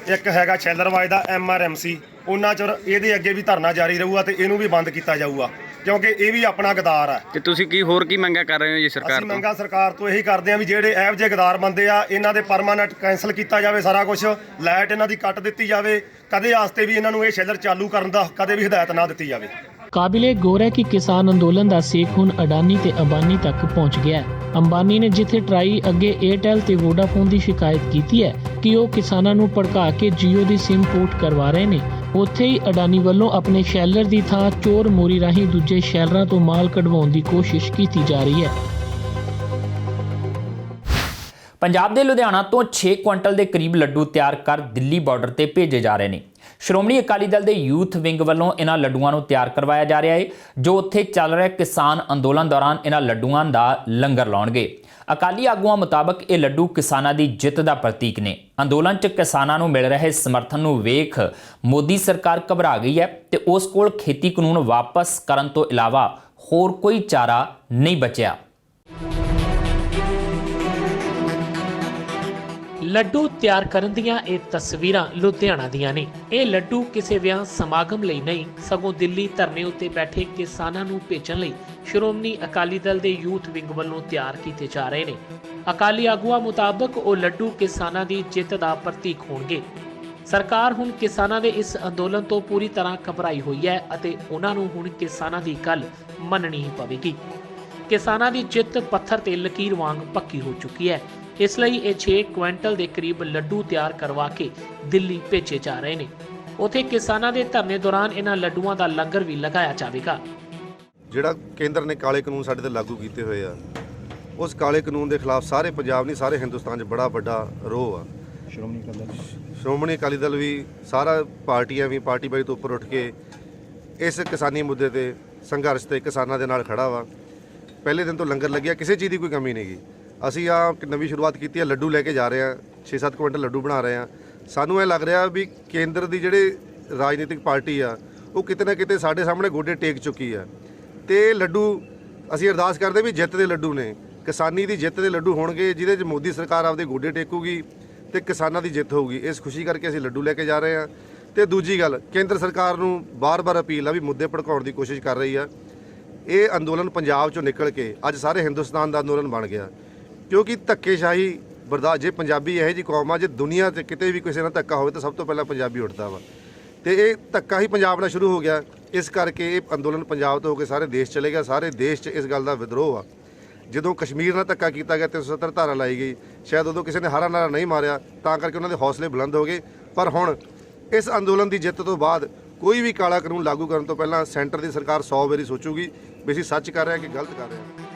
ਇੱਕ ਹੈਗਾ ਸ਼ੈਲਰਵਾਜ ਦਾ MRMC, ਉਹਨਾਂ ਚਿਰ ਇਹਦੇ ਅੱਗੇ ਵੀ ਧਰਨਾ ਜਾਰੀ ਰਹੂਗਾ ਤੇ ਇਹਨੂੰ ਵੀ ਬੰਦ ਕੀਤਾ ਜਾਊਗਾ, ਕਿਉਂਕਿ ਇਹ ਵੀ ਆਪਣਾ ਗਦਾਰ ਹੈ। ਤੇ ਤੁਸੀਂ ਕੀ ਹੋਰ ਕੀ ਮੰਗਾਂ ਕਰ ਰਹੇ ਹੋ ਜੀ ਸਰਕਾਰ ਅਸੀਂ ਤੋਂ? ਮੰਗਾਂ ਸਰਕਾਰ ਤੋਂ ਇਹੀ ਕਰਦੇ ਹਾਂ ਵੀ ਜਿਹੜੇ ਇਹੋ ਜਿਹੇ ਗਦਾਰ ਬੰਦੇ ਆ ਇਹਨਾਂ ਦੇ ਪਰਮਾਨੈਂਟ ਕੈਂਸਲ ਕੀਤਾ ਜਾਵੇ ਸਾਰਾ ਕੁਝ, ਲਾਈਟ ਇਹਨਾਂ ਦੀ ਕੱਟ ਦਿੱਤੀ ਜਾਵੇ, ਕਦੇ ਵਾਸਤੇ ਵੀ ਇਹਨਾਂ ਨੂੰ ਇਹ ਸ਼ੈਲਰ ਚਾਲੂ ਕਰਨ ਦਾ ਕਦੇ ਵੀ ਹਦਾਇਤ ਨਾ ਦਿੱਤੀ ਜਾਵੇ। ਕਾਬਿਲੇ ਗੌਰ ਹੈ ਕਿ ਕਿਸਾਨ ਅੰਦੋਲਨ ਦਾ ਸੇਕ ਹੁਣ ਅਡਾਨੀ ਤੇ ਅੰਬਾਨੀ ਤੱਕ ਪਹੁੰਚ ਗਿਆ ਹੈ। ਅੰਬਾਨੀ ਨੇ ਜਿੱਥੇ ਟਰਾਈ ਅੱਗੇ ਏਅਰਟੈਲ ਤੇ ਵੋਡਾਫੋਨ ਦੀ ਸ਼ਿਕਾਇਤ ਕੀਤੀ ਹੈ ਕਿ ਉਹ ਕਿਸਾਨਾਂ ਨੂੰ ਭੜਕਾ ਕੇ ਜੀਓ ਦੀ ਸਿਮ ਪੋਰਟ ਕਰਵਾ ਰਹੇ ਨੇ, ਉੱਥੇ ਹੀ ਅਡਾਨੀ ਵੱਲੋਂ ਆਪਣੇ ਸ਼ੈਲਰ ਦੀ ਥਾਂ ਚੋਰ ਮੋਰੀ ਰਾਹੀਂ ਦੂਜੇ ਸ਼ੈਲਰਾਂ ਤੋਂ ਮਾਲ ਕਢਵਾਉਣ ਦੀ ਕੋਸ਼ਿਸ਼ ਕੀਤੀ ਜਾ ਰਹੀ ਹੈ। ਪੰਜਾਬ ਦੇ ਲੁਧਿਆਣਾ ਤੋਂ 6 ਕੁਇੰਟਲ ਦੇ ਕਰੀਬ ਲੱਡੂ ਤਿਆਰ ਕਰ ਦਿੱਲੀ ਬਾਰਡਰ ਤੇ ਭੇਜੇ ਜਾ ਰਹੇ ਨੇ। ਸ਼੍ਰੋਮਣੀ ਅਕਾਲੀ ਦਲ ਦੇ ਯੂਥ ਵਿੰਗ ਵੱਲੋਂ ਇਹਨਾਂ ਲੱਡੂਆਂ ਨੂੰ ਤਿਆਰ ਕਰਵਾਇਆ ਜਾ ਰਿਹਾ ਹੈ, ਜੋ ਉੱਥੇ ਚੱਲ ਰਹੇ ਕਿਸਾਨ ਅੰਦੋਲਨ ਦੌਰਾਨ ਇਹਨਾਂ ਲੱਡੂਆਂ ਦਾ ਲੰਗਰ ਲਾਉਣਗੇ। ਅਕਾਲੀ ਆਗੂਆਂ ਮੁਤਾਬਕ ਇਹ ਲੱਡੂ ਕਿਸਾਨਾਂ ਦੀ ਜਿੱਤ ਦਾ ਪ੍ਰਤੀਕ ਨੇ। ਅੰਦੋਲਨ 'ਚ ਕਿਸਾਨਾਂ ਨੂੰ ਮਿਲ ਰਹੇ ਸਮਰਥਨ ਨੂੰ ਵੇਖ ਮੋਦੀ ਸਰਕਾਰ ਘਬਰਾ ਗਈ ਹੈ ਤੇ ਉਸ ਕੋਲ ਖੇਤੀ ਕਾਨੂੰਨ ਵਾਪਸ ਕਰਨ ਤੋਂ ਇਲਾਵਾ ਹੋਰ ਕੋਈ ਚਾਰਾ ਨਹੀਂ ਬਚਿਆ। ਲੱਡੂ ਤਿਆਰ ਕਰਨ ਦੀਆਂ ਇਹ ਤਸਵੀਰਾਂ ਲੁਧਿਆਣਾ ਦੀਆਂ ਨੇ। ਇਹ ਲੱਡੂ ਕਿਸੇ ਵਿਆਹ ਸਮਾਗਮ ਲਈ ਨਹੀਂ, ਸਗੋਂ ਦਿੱਲੀ ਧਰਨੇ ਉੱਤੇ ਬੈਠੇ ਕਿਸਾਨਾਂ ਨੂੰ ਭੇਜਣ ਲਈ ਸ਼੍ਰੋਮਣੀ ਅਕਾਲੀ ਦਲ ਦੇ ਯੂਥ ਵਿੰਗ ਵੱਲੋਂ ਤਿਆਰ ਕੀਤੇ ਜਾ ਰਹੇ ਨੇ। ਅਕਾਲੀ ਆਗੂਆਂ ਮੁਤਾਬਕ ਉਹ ਲੱਡੂ ਕਿਸਾਨਾਂ ਦੀ ਜਿੱਤ ਦਾ ਪ੍ਰਤੀਕ ਹੋਣਗੇ। ਸਰਕਾਰ ਹੁਣ ਕਿਸਾਨਾਂ ਦੇ ਇਸ ਅੰਦੋਲਨ ਤੋਂ ਪੂਰੀ ਤਰ੍ਹਾਂ ਘਬਰਾਈ ਹੋਈ ਹੈ ਅਤੇ ਉਹਨਾਂ ਨੂੰ ਹੁਣ ਕਿਸਾਨਾਂ ਦੀ ਗੱਲ ਮੰਨਣੀ ਹੀ ਪਵੇਗੀ। ਕਿਸਾਨਾਂ ਦੀ ਜਿੱਤ ਪੱਥਰ ਤੇ ਲਕੀਰ ਵਾਂਗ ਪੱਕੀ ਹੋ ਚੁੱਕੀ ਹੈ। ਇਸ ਲਈ ਇਹ 6 ਕੁਇੰਟਲ ਦੇ ਕਰੀਬ ਲੱਡੂ ਤਿਆਰ ਕਰਵਾ ਕੇ ਦਿੱਲੀ ਭੇਜੇ ਜਾ ਰਹੇ ਨੇ। ਉੱਥੇ ਕਿਸਾਨਾਂ ਦੇ ਧਰਨੇ ਦੌਰਾਨ ਇਹਨਾਂ ਲੱਡੂਆਂ ਦਾ ਲੰਗਰ ਵੀ ਲਗਾਇਆ ਜਾਵੇਗਾ। ਜਿਹੜਾ ਕੇਂਦਰ ਨੇ ਕਾਲੇ ਕਾਨੂੰਨ ਸਾਡੇ ਤੇ ਲਾਗੂ ਕੀਤੇ ਹੋਏ ਆ, ਉਸ ਕਾਲੇ ਕਾਨੂੰਨ ਦੇ ਖਿਲਾਫ ਸਾਰੇ ਪੰਜਾਬ ਨਹੀਂ ਸਾਰੇ ਹਿੰਦੁਸਤਾਨ 'ਚ ਬੜਾ ਵੱਡਾ ਰੋਹ ਆ। ਸ਼੍ਰੋਮਣੀ ਅਕਾਲੀ ਦਲ ਵੀ ਸਾਰਾ ਪਾਰਟੀਆਂ ਵੀ ਪਾਰਟੀ ਬਾਈ ਤੋਂ ਉੱਪਰ ਉੱਠ ਕੇ ਇਸ ਕਿਸਾਨੀ ਮੁੱਦੇ ਤੇ ਸੰਘਰਸ਼ ਤੇ ਕਿਸਾਨਾਂ ਦੇ ਨਾਲ ਖੜਾ ਵਾ। ਪਹਿਲੇ ਦਿਨ ਤੋਂ ਲੰਗਰ ਲੱਗਿਆ, ਕਿਸੇ ਚੀਜ਼ ਦੀ ਕੋਈ ਕਮੀ ਨਹੀਂ ਗੀ। ਅਸੀਂ ਆ ਨਵੀਂ ਸ਼ੁਰੂਆਤ ਕੀਤੀ ਹੈ, ਲੱਡੂ ਲੈ ਕੇ ਜਾ ਰਹੇ ਹਾਂ, 6-7 ਕੁਇੰਟਲ ਲੱਡੂ ਬਣਾ ਰਹੇ ਹਾਂ। ਸਾਨੂੰ ਇਹ ਲੱਗ ਰਿਹਾ ਵੀ ਕੇਂਦਰ ਦੀ ਜਿਹੜੇ ਰਾਜਨੀਤਿਕ ਪਾਰਟੀ ਆ ਉਹ ਕਿਤੇ ਨਾ ਕਿਤੇ ਸਾਡੇ ਸਾਹਮਣੇ ਗੋਡੇ ਟੇਕ ਚੁੱਕੀ ਆ ਤੇ ਲੱਡੂ ਅਸੀਂ ਅਰਦਾਸ ਕਰਦੇ ਵੀ ਜਿੱਤ ਦੇ ਲੱਡੂ ਨੇ, ਕਿਸਾਨੀ ਦੀ ਜਿੱਤ ਦੇ ਲੱਡੂ ਹੋਣਗੇ, ਜਿਹਦੇ 'ਚ ਮੋਦੀ ਸਰਕਾਰ ਆਪਦੇ ਗੋਡੇ ਟੇਕੂਗੀ ਤੇ ਕਿਸਾਨਾਂ ਦੀ ਜਿੱਤ ਹੋਊਗੀ। ਇਸ ਖੁਸ਼ੀ ਕਰਕੇ ਅਸੀਂ ਲੱਡੂ ਲੈ ਕੇ ਜਾ ਰਹੇ ਹਾਂ। ਤੇ ਦੂਜੀ ਗੱਲ, ਕੇਂਦਰ ਸਰਕਾਰ ਨੂੰ ਬਾਰ-ਬਾਰ ਅਪੀਲ ਆ ਵੀ ਮੁੱਦੇ ਭੜਕਾਉਣ ਦੀ ਕੋਸ਼ਿਸ਼ ਕਰ ਰਹੀ ਆ। ਇਹ ਅੰਦੋਲਨ ਪੰਜਾਬ 'ਚੋਂ ਨਿਕਲ ਕੇ ਅੱਜ ਸਾਰੇ ਹਿੰਦੁਸਤਾਨ ਦਾ ਅੰਦੋਲਨ ਬਣ ਗਿਆ, ਕਿਉਂਕਿ ਧੱਕੇਸ਼ਾਹੀ ਬਰਦਾਸ਼ਤ, ਜੇ ਪੰਜਾਬੀ ਇਹੋ ਜਿਹੀ ਕੌਮ ਆ, ਜੇ ਦੁਨੀਆ 'ਤੇ ਕਿਤੇ ਵੀ ਕਿਸੇ ਨਾਲ ਧੱਕਾ ਹੋਵੇ ਤਾਂ ਸਭ ਤੋਂ ਪਹਿਲਾਂ ਪੰਜਾਬੀ ਉੱਠਦਾ ਵਾ। ਤੇ ਇਹ ਧੱਕਾ ਹੀ ਪੰਜਾਬ ਨਾਲ ਸ਼ੁਰੂ ਹੋ ਗਿਆ। ਇਸ ਕਰਕੇ ਇਹ ਅੰਦੋਲਨ ਪੰਜਾਬ ਤੋਂ ਹੋ ਕੇ ਸਾਰੇ ਦੇਸ਼ ਚਲੇ ਗਿਆ। ਸਾਰੇ ਦੇਸ਼ 'ਚ ਇਸ ਗੱਲ ਦਾ ਵਿਦਰੋਹ ਆ। ਜਦੋਂ ਕਸ਼ਮੀਰ ਨਾਲ ਧੱਕਾ ਕੀਤਾ ਗਿਆ 370 ਧਾਰਾ ਲਾਈ ਗਈ, ਸ਼ਾਇਦ ਉਦੋਂ ਕਿਸੇ ਨੇ ਹਾਰਾ ਨਾਰਾ ਨਹੀਂ ਮਾਰਿਆ, ਤਾਂ ਕਰਕੇ ਉਹਨਾਂ ਦੇ ਹੌਸਲੇ ਬੁਲੰਦ ਹੋ ਗਏ। ਪਰ ਹੁਣ ਇਸ ਅੰਦੋਲਨ ਦੀ ਜਿੱਤ ਤੋਂ ਬਾਅਦ ਕੋਈ ਵੀ ਕਾਲਾ ਕਾਨੂੰਨ ਲਾਗੂ ਕਰਨ ਤੋਂ ਪਹਿਲਾਂ ਸੈਂਟਰ ਦੀ ਸਰਕਾਰ 100 ਵਾਰੀ ਸੋਚੂਗੀ ਵੀ ਅਸੀਂ ਸੱਚ ਕਰ ਰਹੇ ਹਾਂ ਕਿ ਗਲਤ ਕਰ ਰਹੇ ਹਾਂ।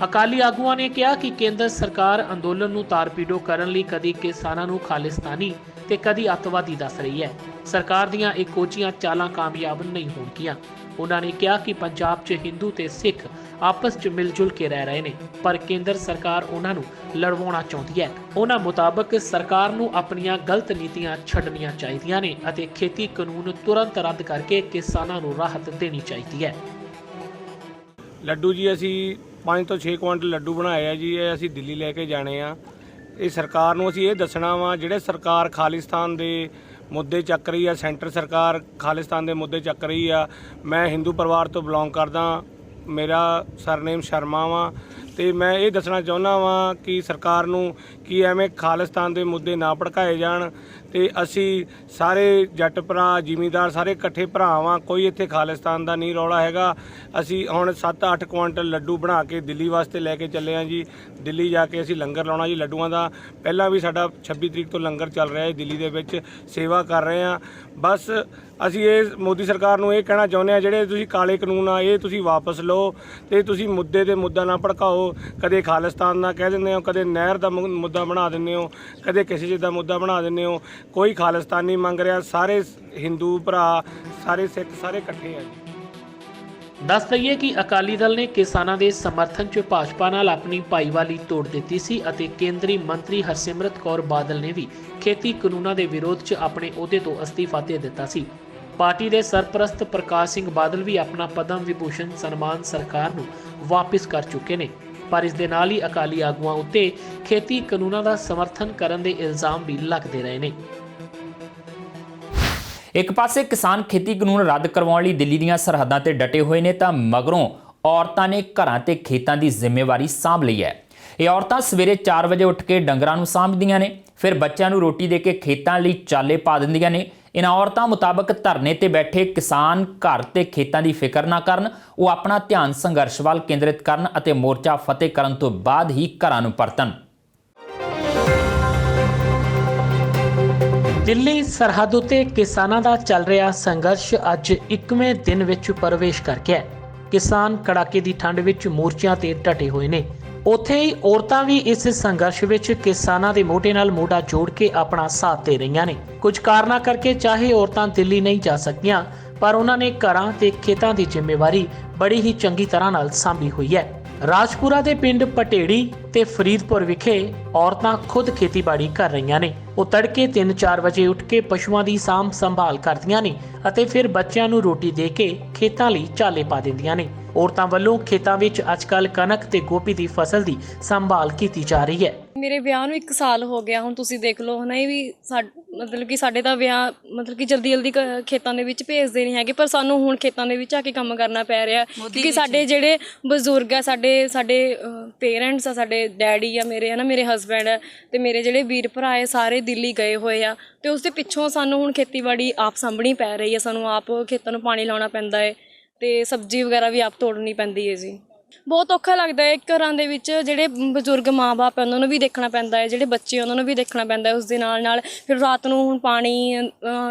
ਅਕਾਲੀ ਆਗੂਆਂ ਨੇ ਕਿਹਾ ਕਿ ਕੇਂਦਰ ਸਰਕਾਰ ਅੰਦੋਲਨ ਨੂੰ ਤਾਰਪੀਡੋ ਕਰਨ ਲਈ ਕਦੀ ਕਿਸਾਨਾਂ ਨੂੰ ਖਾਲਿਸਤਾਨੀ ਤੇ ਕਦੀ ਅੱਤਵਾਦੀ ਦੱਸ ਰਹੀ ਹੈ। ਸਰਕਾਰ ਦੀਆਂ ਇਹ ਕੋਝੀਆਂ ਚਾਲਾਂ ਕਾਮਯਾਬ ਨਹੀਂ ਹੋਣਗੀਆਂ। ਉਹਨਾਂ ਨੇ ਕਿਹਾ ਕਿ ਪੰਜਾਬ 'ਚ ਹਿੰਦੂ ਤੇ ਸਿੱਖ ਆਪਸ 'ਚ ਮਿਲ ਜੁਲ ਕੇ ਰਹਿ ਰਹੇ ਨੇ, ਪਰ ਕੇਂਦਰ ਸਰਕਾਰ ਉਹਨਾਂ ਨੂੰ ਲੜਵਾਉਣਾ ਚਾਹੁੰਦੀ ਹੈ। ਉਹਨਾਂ ਮੁਤਾਬਕ ਸਰਕਾਰ ਨੂੰ ਆਪਣੀਆਂ ਗਲਤ ਨੀਤੀਆਂ ਛੱਡਣੀਆਂ ਚਾਹੀਦੀਆਂ ਨੇ ਅਤੇ ਖੇਤੀ ਕਾਨੂੰਨ ਤੁਰੰਤ ਰੱਦ ਕਰਕੇ ਕਿਸਾਨਾਂ ਨੂੰ ਰਾਹਤ ਦੇਣੀ ਚਾਹੀਦੀ ਹੈ। ਲੱਡੂ ਜੀ ਅਸੀਂ 5 ਤੋਂ 6 ਕੁਇੰਟਲ ਲੱਡੂ ਬਣਾਏ ਆ ਜੀ। ਇਹ ਅਸੀਂ ਦਿੱਲੀ ਲੈ ਕੇ ਜਾਣੇ ਆ। ਇਹ ਸਰਕਾਰ ਨੂੰ ਅਸੀਂ ਇਹ ਦੱਸਣਾ ਵਾ, ਜਿਹੜੇ ਸਰਕਾਰ ਖਾਲਿਸਤਾਨ ਦੇ ਮੁੱਦੇ ਚੱਕ ਰਹੀ ਆ, ਸੈਂਟਰ ਸਰਕਾਰ ਖਾਲਿਸਤਾਨ ਦੇ ਮੁੱਦੇ ਚੱਕ ਰਹੀ ਆ। ਮੈਂ ਹਿੰਦੂ ਪਰਿਵਾਰ ਤੋਂ ਬਿਲੋਂਗ ਕਰਦਾ, ਮੇਰਾ ਸਰਨੇਮ ਸ਼ਰਮਾ ਵਾ ਤੇ ਮੈਂ ਇਹ ਦੱਸਣਾ ਚਾਹੁੰਦਾ ਵਾਂ ਕਿ ਸਰਕਾਰ ਨੂੰ ਕਿ ਐਵੇਂ ਖਾਲਿਸਤਾਨ ਦੇ ਮੁੱਦੇ ਨਾ ਭੜਕਾਏ ਜਾਣ ਤੇ ਅਸੀਂ ਸਾਰੇ ਜੱਟ ਭਰਾ ਜ਼ਿਮੀਂਦਾਰ ਸਾਰੇ ਇਕੱਠੇ ਭਰਾ ਵਾਂ। ਕੋਈ ਇੱਥੇ ਖਾਲਿਸਤਾਨ ਦਾ ਨਹੀਂ ਰੌਲਾ ਹੈਗਾ। ਅਸੀਂ ਹੁਣ 7-8 ਕੁਆਂਟਲ ਲੱਡੂ ਬਣਾ ਕੇ ਦਿੱਲੀ ਵਾਸਤੇ ਲੈ ਕੇ ਚੱਲੇ ਹਾਂ ਜੀ। ਦਿੱਲੀ ਜਾ ਕੇ ਅਸੀਂ ਲੰਗਰ ਲਾਉਣਾ ਜੀ ਲੱਡੂਆਂ ਦਾ। ਪਹਿਲਾਂ ਵੀ ਸਾਡਾ 26 ਤਰੀਕ ਤੋਂ ਲੰਗਰ ਚੱਲ ਰਿਹਾ ਹੈ ਦਿੱਲੀ ਦੇ ਵਿੱਚ, ਸੇਵਾ ਕਰ ਰਹੇ ਹਾਂ। ਬਸ ਅਸੀਂ ਇਹ ਮੋਦੀ ਸਰਕਾਰ ਨੂੰ ਇਹ ਕਹਿਣਾ ਚਾਹੁੰਦੇ ਹਾਂ, ਜਿਹੜੇ ਤੁਸੀਂ ਕਾਲੇ ਕਾਨੂੰਨ ਆ ਇਹ ਤੁਸੀਂ ਵਾਪਸ ਲਓ ਤੇ ਤੁਸੀਂ ਮੁੱਦੇ ਤੇ ਮੁੱਦਾ ਨਾ ਭੜਕਾਓ। ਕਦੇ ਖਾਲਿਸਤਾਨ ਦਾ ਕਹਿ ਦਿੰਦੇ ਹੋ, ਕਦੇ ਨਹਿਰ ਦਾ ਮੁੱਦਾ ਬਣਾ ਦਿੰਦੇ ਹੋ, ਕਦੇ ਕਿਸੇ ਚੀਜ਼ ਦਾ ਮੁੱਦਾ ਬਣਾ ਦਿੰਦੇ ਹੋ। ਕੋਈ ਖਾਲਿਸਤਾਨ ਨਹੀਂ ਮੰਗ ਰਿਹਾ, ਸਾਰੇ ਹਿੰਦੂ ਭਰਾ, ਸਾਰੇ ਸਿੱਖ ਸਾਰੇ ਇਕੱਠੇ ਆ ਜੀ। ਦੱਸ ਦਈਏ ਕਿ ਅਕਾਲੀ ਦਲ ਨੇ ਕਿਸਾਨਾਂ ਦੇ ਸਮਰਥਨ 'ਚ ਭਾਜਪਾ ਨਾਲ ਆਪਣੀ ਭਾਈਵਾਲੀ ਤੋੜ ਦਿੱਤੀ ਸੀ ਅਤੇ ਕੇਂਦਰੀ ਮੰਤਰੀ ਹਰਸਿਮਰਤ ਕੌਰ ਬਾਦਲ ਨੇ ਵੀ ਖੇਤੀ ਕਾਨੂੰਨਾਂ ਦੇ ਵਿਰੋਧ 'ਚ ਆਪਣੇ ਅਹੁਦੇ ਤੋਂ ਅਸਤੀਫਾ ਦੇ ਦਿੱਤਾ ਸੀ। ਪਾਰਟੀ ਦੇ ਸਰਪ੍ਰਸਤ ਪ੍ਰਕਾਸ਼ ਸਿੰਘ ਬਾਦਲ ਵੀ ਆਪਣਾ ਪਦਮ ਵਿਭੂਸ਼ਣ ਸਨਮਾਨ ਸਰਕਾਰ ਨੂੰ ਵਾਪਿਸ ਕਰ ਚੁੱਕੇ ਨੇ, ਪਰ ਇਸ ਦੇ ਨਾਲ ਹੀ ਅਕਾਲੀ ਆਗੂਆਂ ਉੱਤੇ ਖੇਤੀ ਕਾਨੂੰਨਾਂ ਦਾ ਸਮਰਥਨ ਕਰਨ ਦੇ ਇਲਜ਼ਾਮ ਵੀ ਲੱਗਦੇ ਰਹੇ ਨੇ। ਇੱਕ ਪਾਸੇ ਕਿਸਾਨ ਖੇਤੀ ਕਾਨੂੰਨ ਰੱਦ ਕਰਵਾਉਣ ਲਈ ਦਿੱਲੀ ਦੀਆਂ ਸਰਹੱਦਾਂ ਤੇ ਡਟੇ ਹੋਏ ਨੇ ਤਾਂ ਮਗਰੋਂ ਔਰਤਾਂ ਨੇ ਘਰਾਂ ਤੇ ਖੇਤਾਂ ਦੀ ਜ਼ਿੰਮੇਵਾਰੀ ਸਾਂਭ ਲਈ ਹੈ। ਇਹ ਔਰਤਾਂ ਸਵੇਰੇ 4 ਵਜੇ ਉੱਠ ਕੇ ਡੰਗਰਾਂ ਨੂੰ ਸਾਂਭਦੀਆਂ ਨੇ, ਫਿਰ ਬੱਚਿਆਂ ਨੂੰ ਰੋਟੀ ਦੇ ਕੇ ਖੇਤਾਂ ਲਈ ਚਾਲੇ ਪਾ ਦਿੰਦੀਆਂ ਨੇ। ਇਹਨਾਂ ਔਰਤਾਂ ਮੁਤਾਬਕ ਧਰਨੇ ਤੇ ਬੈਠੇ ਕਿਸਾਨ ਘਰ ਤੇ ਖੇਤਾਂ ਦੀ ਫਿਕਰ ਨਾ ਕਰਨ, ਉਹ ਆਪਣਾ ਧਿਆਨ ਸੰਘਰਸ਼ ਵੱਲ ਕੇਂਦਰਿਤ ਕਰਨ ਅਤੇ ਮੋਰਚਾ ਫਤਿਹ ਕਰਨ ਤੋਂ ਬਾਅਦ ਹੀ ਘਰਾਂ ਨੂੰ ਪਰਤਣ। ਦਿੱਲੀ ਸਰਹੱਦ ਉੱਤੇ ਕਿਸਾਨਾਂ ਦਾ ਚੱਲ ਰਿਹਾ ਸੰਘਰਸ਼ ਅੱਜ 21ਵੇਂ ਦਿਨ ਵਿੱਚ ਪ੍ਰਵੇਸ਼ ਕਰ ਗਿਆ ਹੈ। ਕਿਸਾਨ ਕੜਾਕੇ ਦੀ ਠੰਡ ਵਿੱਚ ਮੋਰਚਿਆਂ ਤੇ ਡਟੇ ਹੋਏ ਨੇ। ਉੱਥੇ ਹੀ ਔਰਤਾਂ ਵੀ ਇਸ ਸੰਘਰਸ਼ ਵਿੱਚ ਕਿਸਾਨਾਂ ਦੇ ਮੋਢੇ ਨਾਲ ਮੋਢਾ ਜੋੜ ਕੇ ਆਪਣਾ ਸਾਥ ਦੇ ਰਹੀਆਂ ਨੇ। ਕੁਝ ਕਾਰਨਾਂ ਕਰਕੇ ਚਾਹੇ ਔਰਤਾਂ ਦਿੱਲੀ ਨਹੀਂ ਜਾ ਸਕਦੀਆਂ, ਪਰ ਉਹਨਾਂ ਨੇ ਘਰਾਂ ਤੇ ਖੇਤਾਂ ਦੀ ਜ਼ਿੰਮੇਵਾਰੀ ਬੜੀ ਹੀ ਚੰਗੀ ਤਰ੍ਹਾਂ ਨਾਲ ਸਾਂਭੀ ਹੋਈ ਹੈ। ਰਾਜਪੁਰਾ ਦੇ ਪਿੰਡ ਪਟੇੜੀ ਤੇ ਫਰੀਦਪੁਰ ਵਿਖੇ ਔਰਤਾਂ ਖੁਦ ਖੇਤੀਬਾੜੀ ਕਰ ਰਹੀਆਂ ਨੇ। ਉਹ ਤੜਕੇ 3-4 ਵਜੇ ਉੱਠ ਕੇ ਪਸ਼ੂਆਂ ਦੀ ਸਾਂਭ ਸੰਭਾਲ ਕਰਦੀਆਂ ਨੇ ਅਤੇ ਫਿਰ ਬੱਚਿਆਂ ਨੂੰ ਰੋਟੀ ਦੇ ਕੇ ਖੇਤਾਂ ਲਈ ਚਾਲੇ ਪਾ ਦਿੰਦੀਆਂ ਨੇ। ਔਰਤਾਂ ਵੱਲੋਂ ਖੇਤਾਂ ਵਿੱਚ ਅੱਜਕੱਲ ਕਣਕ ਤੇ ਗੋਭੀ ਦੀ ਫਸਲ ਦੀ ਸੰਭਾਲ ਕੀਤੀ ਜਾ ਰਹੀ ਹੈ। ਮੇਰੇ ਵਿਆਹ ਨੂੰ 1 ਸਾਲ ਹੋ ਗਿਆ ਹੁਣ, ਤੁਸੀਂ ਦੇਖ ਲਓ ਹਨਾ। ਇਹ ਵੀ ਮਤਲਬ ਕਿ ਸਾਡੇ ਤਾਂ ਵਿਆਹ ਮਤਲਬ ਕਿ ਜਲਦੀ ਖੇਤਾਂ ਦੇ ਵਿੱਚ ਭੇਜਦੇ ਨਹੀਂ ਹੈਗੇ, ਪਰ ਸਾਨੂੰ ਹੁਣ ਖੇਤਾਂ ਦੇ ਵਿੱਚ ਆ ਕੇ ਕੰਮ ਕਰਨਾ ਪੈ ਰਿਹਾ ਕਿਉਂਕਿ ਸਾਡੇ ਜਿਹੜੇ ਬਜ਼ੁਰਗ ਆ, ਸਾਡੇ ਪੇਰੈਂਟਸ ਆ, ਸਾਡੇ ਡੈਡੀ ਆ ਮੇਰੇ, ਹਨਾ ਮੇਰੇ ਹਸਬੈਂਡ ਹੈ ਤੇ ਮੇਰੇ ਜਿਹੜੇ ਵੀਰ ਭਰਾ ਹੈ ਸਾਰੇ ਦਿੱਲੀ ਗਏ ਹੋਏ ਆ ਤੇ ਉਸ ਦੇ ਪਿੱਛੋਂ ਸਾਨੂੰ ਹੁਣ ਖੇਤੀਬਾੜੀ ਆਪ ਸਾਂਭਣੀ ਪੈ ਰਹੀ ਹੈ। ਸਾਨੂੰ ਆਪ ਖੇਤਾਂ ਨੂੰ ਪਾਣੀ ਲਾਉਣਾ ਪੈਂਦਾ ਹੈ ਤੇ ਸਬਜ਼ੀ ਵਗੈਰਾ ਵੀ ਆਪ ਤੋੜਨੀ ਪੈਂਦੀ ਹੈ ਜੀ। ਬਹੁਤ ਔਖਾ ਲੱਗਦਾ ਹੈ। ਘਰਾਂ ਦੇ ਵਿੱਚ ਜਿਹੜੇ ਬਜ਼ੁਰਗ ਮਾਂ-ਬਾਪ ਹੈ ਉਹਨਾਂ ਨੂੰ ਵੀ ਦੇਖਣਾ ਪੈਂਦਾ ਹੈ, ਜਿਹੜੇ ਬੱਚੇ ਉਹਨਾਂ ਨੂੰ ਵੀ ਦੇਖਣਾ ਪੈਂਦਾ ਹੈ। ਉਸ ਦੇ ਨਾਲ ਫਿਰ ਰਾਤ ਨੂੰ ਹੁਣ ਪਾਣੀ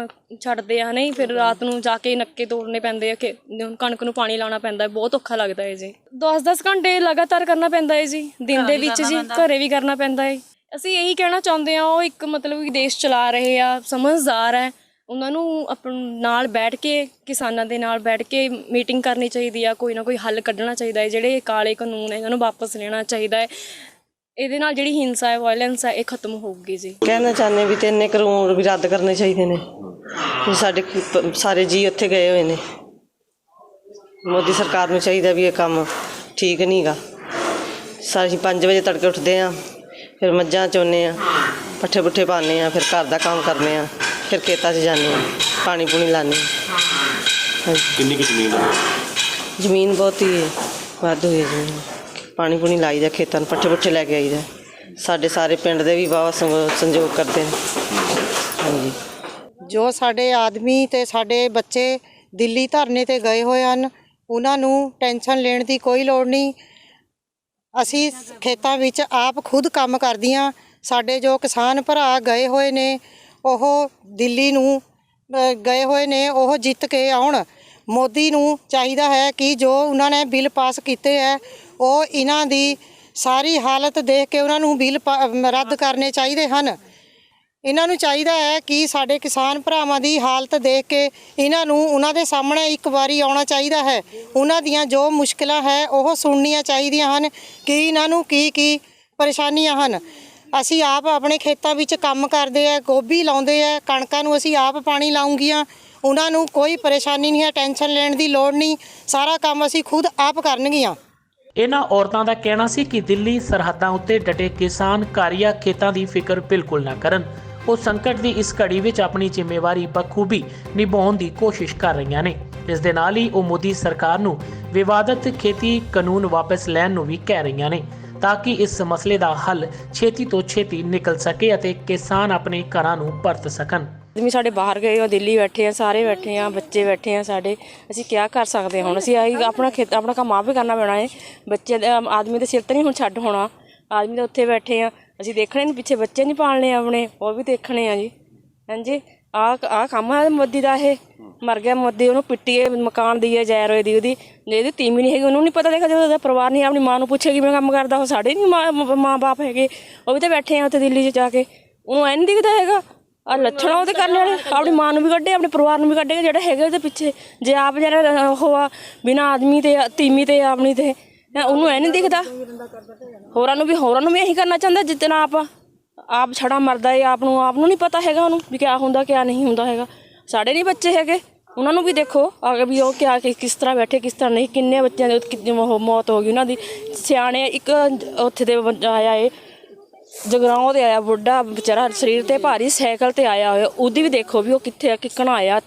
ਛੱਡਦੇ ਆ ਨਹੀਂ, ਫਿਰ ਰਾਤ ਨੂੰ ਜਾ ਕੇ ਨੱਕੇ ਤੋੜਨੇ ਪੈਂਦੇ ਆ, ਕਣਕ ਨੂੰ ਪਾਣੀ ਲਾਉਣਾ ਪੈਂਦਾ ਹੈ। ਬਹੁਤ ਔਖਾ ਲੱਗਦਾ ਹੈ ਜੀ। 10-10 ਘੰਟੇ ਲਗਾਤਾਰ ਕਰਨਾ ਪੈਂਦਾ ਹੈ ਜੀ, ਦਿਨ ਦੇ ਵਿੱਚ ਜੀ, ਘਰੇ ਵੀ ਕਰਨਾ ਪੈਂਦਾ ਹੈ। ਅਸੀਂ ਇਹੀ ਕਹਿਣਾ ਚਾਹੁੰਦੇ ਹਾਂ, ਉਹ ਇੱਕ ਮਤਲਬ ਕਿ ਦੇਸ਼ ਚਲਾ ਰਹੇ ਆ, ਸਮਝਦਾਰ ਹੈ, ਉਹਨਾਂ ਨੂੰ ਆਪਣੇ ਨਾਲ ਬੈਠ ਕੇ ਕਿਸਾਨਾਂ ਦੇ ਨਾਲ ਬੈਠ ਕੇ ਮੀਟਿੰਗ ਕਰਨੀ ਚਾਹੀਦੀ ਆ, ਕੋਈ ਨਾ ਕੋਈ ਹੱਲ ਕੱਢਣਾ ਚਾਹੀਦਾ ਹੈ। ਜਿਹੜੇ ਕਾਲੇ ਕਾਨੂੰਨ ਹੈ ਇਹਨਾਂ ਨੂੰ ਵਾਪਸ ਲੈਣਾ ਚਾਹੀਦਾ ਹੈ। ਇਹਦੇ ਨਾਲ ਜਿਹੜੀ ਹਿੰਸਾ ਹੈ, ਵਾਇਲੈਂਸ ਹੈ, ਇਹ ਖਤਮ ਹੋਊਗੀ ਜੀ। ਕਹਿਣਾ ਚਾਹੁੰਦੇ ਵੀ 3 ਕਾਨੂੰਨ ਵੀ ਰੱਦ ਕਰਨੇ ਚਾਹੀਦੇ ਨੇ। ਸਾਡੇ ਸਾਰੇ ਜੀ ਉੱਥੇ ਗਏ ਹੋਏ ਨੇ। ਮੋਦੀ ਸਰਕਾਰ ਨੂੰ ਚਾਹੀਦਾ ਵੀ ਇਹ ਕੰਮ ਠੀਕ ਨਹੀਂ ਗਾ। ਅਸੀਂ 5 ਵਜੇ ਤੜਕੇ ਉੱਠਦੇ ਹਾਂ, ਫਿਰ ਮੱਝਾਂ ਚੋਂਦੇ ਹਾਂ, ਪੱਠੇ ਪੁੱਠੇ ਪਾਉਂਦੇ ਹਾਂ, ਫਿਰ ਘਰ ਦਾ ਕੰਮ ਕਰਦੇ ਹਾਂ, ਫਿਰ ਖੇਤਾਂ 'ਚ ਜਾਂਦੇ ਹਾਂ, ਪਾਣੀ ਪੂਣੀ ਲਾਉਂਦੇ ਹਾਂ। ਕਿੰਨੀ ਕੁ ਜ਼ਮੀਨ ਹੈ? ਜ਼ਮੀਨ ਬਹੁਤ ਹੀ ਵਾਧੂ ਹੈ ਜ਼ਮੀਨ। ਪਾਣੀ ਪੂਣੀ ਲਾਈਦਾ, ਖੇਤਾਂ ਨੂੰ ਪੱਠੇ ਪੁੱਠੇ ਲੈ ਕੇ ਆਈਦਾ। ਸਾਡੇ ਸਾਰੇ ਪਿੰਡ ਦੇ ਵੀ ਬਹੁਤ ਸੰਯੋਗ ਕਰਦੇ ਨੇ। ਹਾਂਜੀ, ਜੋ ਸਾਡੇ ਆਦਮੀ ਤੇ ਸਾਡੇ ਬੱਚੇ ਦਿੱਲੀ ਧਰਨੇ ਤੇ ਗਏ ਹੋਏ ਹਨ, ਉਹਨਾਂ ਨੂੰ ਟੈਨਸ਼ਨ ਲੈਣ ਦੀ ਕੋਈ ਲੋੜ ਨਹੀਂ। ਅਸੀਂ ਖੇਤਾਂ ਵਿੱਚ ਆਪ ਖੁਦ ਕੰਮ ਕਰਦੀਆਂ। ਸਾਡੇ ਜੋ ਕਿਸਾਨ ਭਰਾ ਗਏ ਹੋਏ ਨੇ, ਉਹ ਦਿੱਲੀ ਨੂੰ ਗਏ ਹੋਏ ਨੇ, ਉਹ ਜਿੱਤ ਕੇ ਆਉਣ। ਮੋਦੀ ਨੂੰ ਚਾਹੀਦਾ ਹੈ ਕਿ ਜੋ ਉਹਨਾਂ ਨੇ ਬਿੱਲ ਪਾਸ ਕੀਤੇ ਹੈ, ਉਹ ਇਹਨਾਂ ਦੀ ਸਾਰੀ ਹਾਲਤ ਦੇਖ ਕੇ ਉਹਨਾਂ ਨੂੰ ਬਿੱਲ ਰੱਦ ਕਰਨੇ ਚਾਹੀਦੇ ਹਨ। ਇਹਨਾਂ ਨੂੰ ਚਾਹੀਦਾ ਹੈ ਕਿ ਸਾਡੇ ਕਿਸਾਨ ਭਰਾਵਾਂ ਦੀ ਹਾਲਤ ਦੇਖ ਕੇ ਇਹਨਾਂ ਨੂੰ ਉਹਨਾਂ ਦੇ ਸਾਹਮਣੇ ਇੱਕ ਵਾਰੀ ਆਉਣਾ ਚਾਹੀਦਾ ਹੈ। ਉਹਨਾਂ ਦੀਆਂ ਜੋ ਮੁਸ਼ਕਿਲਾਂ ਹੈ ਉਹ ਸੁਣਨੀਆਂ ਚਾਹੀਦੀਆਂ ਹਨ ਕਿ ਇਹਨਾਂ ਨੂੰ ਕੀ ਪਰੇਸ਼ਾਨੀਆਂ ਹਨ। ਅਸੀਂ ਆਪ ਆਪਣੇ ਖੇਤਾਂ ਵਿੱਚ ਕੰਮ ਕਰਦੇ ਆ, ਗੋਭੀ ਲਾਉਂਦੇ ਆ, ਕਣਕਾਂ ਨੂੰ ਅਸੀਂ ਆਪ ਪਾਣੀ ਲਾਉਂਗੀਆਂ। ਉਹਨਾਂ ਨੂੰ ਕੋਈ ਪਰੇਸ਼ਾਨੀ ਨਹੀਂ ਹੈ, ਟੈਨਸ਼ਨ ਲੈਣ ਦੀ ਲੋੜ ਨਹੀਂ। ਸਾਰਾ ਕੰਮ ਅਸੀਂ ਖੁਦ ਆਪ ਕਰਨਗੀਆਂ। ਇਹਨਾਂ ਔਰਤਾਂ ਦਾ ਕਹਿਣਾ ਸੀ ਕਿ ਦਿੱਲੀ ਸਰਹੱਦਾਂ ਉੱਤੇ ਡਟੇ ਕਿਸਾਨ ਘਰ ਜਾਂ ਖੇਤਾਂ ਦੀ ਫਿਕਰ ਬਿਲਕੁਲ ਨਾ ਕਰਨ। ਉਹ ਸੰਕਟ ਦੀ ਇਸ ਘੜੀ ਵਿੱਚ ਆਪਣੀ ਜ਼ਿੰਮੇਵਾਰੀ ਬਖੂਬੀ ਨਿਭਾਉਣ ਦੀ ਕੋਸ਼ਿਸ਼ ਕਰ ਰਹੀਆਂ ਨੇ। ਇਸ ਦੇ ਨਾਲ ਹੀ ਉਹ ਮੋਦੀ ਸਰਕਾਰ ਨੂੰ ਵਿਵਾਦਤ ਖੇਤੀ ਕਾਨੂੰਨ ਵਾਪਸ ਲੈਣ ਨੂੰ ਵੀ ਕਹਿ ਰਹੀਆਂ ਨੇ। ਤਾਂ ਕਿ ਇਸ ਮਸਲੇ ਦਾ ਹੱਲ ਛੇਤੀ ਤੋਂ ਛੇਤੀ ਨਿਕਲ ਸਕੇ ਅਤੇ ਕਿਸਾਨ ਆਪਣੇ ਘਰਾਂ ਨੂੰ ਪਰਤ ਸਕਣ। ਆਦਮੀ ਸਾਡੇ ਬਾਹਰ ਗਏ ਹੋ, ਦਿੱਲੀ ਬੈਠੇ ਆ, ਸਾਰੇ ਬੈਠੇ ਆ, ਬੱਚੇ ਬੈਠੇ ਆ ਸਾਡੇ, ਅਸੀਂ ਕੀ ਕਰ ਸਕਦੇ ਹੁਣ? ਅਸੀਂ ਆਹੀ ਆਪਣਾ ਕੰਮ ਆਪ ਹੀ ਕਰਨਾ ਪੈਣਾ ਹੈ। ਬੱਚੇ ਆਦਮੀ ਦੇ ਸਿਰ ਤੇ ਨਹੀਂ ਹੁਣ ਛੱਡ ਹੋਣਾ, ਆਦਮੀ ਤਾਂ ਉੱਥੇ ਬੈਠੇ ਆ, ਅਸੀਂ ਦੇਖਣੇ ਨਹੀਂ, ਪਿੱਛੇ ਬੱਚੇ ਨਹੀਂ ਪਾਲਣੇ ਆਪਣੇ, ਉਹ ਵੀ ਦੇਖਣੇ ਆ ਜੀ। ਹਾਂਜੀ, ਆਹ ਕੰਮ ਹੈ ਮੋਦੀ ਦਾ। ਇਹ ਮਰ ਗਿਆ ਮੋਦੀ, ਉਹਨੂੰ ਪਿੱਟੀਏ, ਮਕਾਨ ਦੀਏ ਜ਼ੈਰੋ ਦੀ, ਉਹਦੀ ਜਿਹਦੀ ਤੀਵੀਂ ਨਹੀਂ ਹੈਗੀ ਉਹਨੂੰ ਨਹੀਂ ਪਤਾ, ਦੇਖਾ ਜਦੋਂ ਉਹਦਾ ਪਰਿਵਾਰ ਨਹੀਂ, ਆਪਣੀ ਮਾਂ ਨੂੰ ਪੁੱਛੇ ਕਿਵੇਂ ਕੰਮ ਕਰਦਾ, ਉਹ ਸਾਡੇ ਨਹੀਂ ਮਾਂ ਬਾਪ ਹੈਗੇ, ਉਹ ਵੀ ਤਾਂ ਬੈਠੇ ਆ ਉੱਥੇ ਦਿੱਲੀ 'ਚ ਜਾ ਕੇ, ਉਹਨੂੰ ਐਂ ਨਹੀਂ ਦਿਖਦਾ ਹੈਗਾ। ਆ ਲੱਛਣ ਉਹਦੇ ਕਰਨ ਵਾਲੇ, ਆਪਣੀ ਮਾਂ ਨੂੰ ਵੀ ਕੱਢੇ, ਆਪਣੇ ਪਰਿਵਾਰ ਨੂੰ ਵੀ ਕੱਢੇ ਜਿਹੜੇ ਹੈਗੇ ਉਹਦੇ ਪਿੱਛੇ। ਜੇ ਆਪ ਜਿਹੜਾ ਉਹ ਆ ਬਿਨਾਂ ਆਦਮੀ ਤੇ ਤੀਵੀਂ ਤੇ ਆਪਣੀ ਤੇ, ਉਹਨੂੰ ਐ ਨਹੀਂ ਦਿਖਦਾ। ਹੋਰਾਂ ਨੂੰ ਵੀ ਇਹੀ ਕਰਨਾ ਚਾਹੁੰਦਾ ਜਿੱਤਨਾ ਆਪ ਛੜਾ ਮਰਦਾ ਹੈ, ਆਪ ਨੂੰ ਨਹੀਂ ਪਤਾ ਹੈਗਾ ਉਹਨੂੰ ਵੀ ਕਿਆ ਹੁੰਦਾ ਕਿਆ ਨਹੀਂ ਹੁੰਦਾ ਹੈਗਾ। ਸਾਡੇ ਨਹੀਂ ਬੱਚੇ ਹੈਗੇ, ਉਹਨਾਂ ਨੂੰ ਵੀ ਦੇਖੋ ਆਗੇ ਵੀ ਉਹ ਕਿਸ ਤਰ੍ਹਾਂ ਬੈਠੇ, ਕਿਸ ਤਰ੍ਹਾਂ ਨਹੀਂ, ਕਿੰਨੇ ਬੱਚਿਆਂ ਦੀ ਮੌਤ ਹੋ ਗਈ ਉਹਨਾਂ ਦੀ। ਸਿਆਣੇ ਇੱਕ ਉੱਥੇ ਦੇ ਆਇਆ ਏ ਜਗਰਾਓਂ ਤੇ ਆਇਆ ਬੁੱਢਾ ਵਿਚਾਰਾ, ਸਰੀਰ ਤੇ ਭਾਰੀ, ਸਾਈਕਲ ਤੇ ਆਇਆ ਹੋਇਆ, ਉਹਦੀ ਵੀ ਦੇਖੋ ਵੀ ਉਹ ਕਿੱਥੇ ਕਿੱਕਣਾ ਆਇਆ।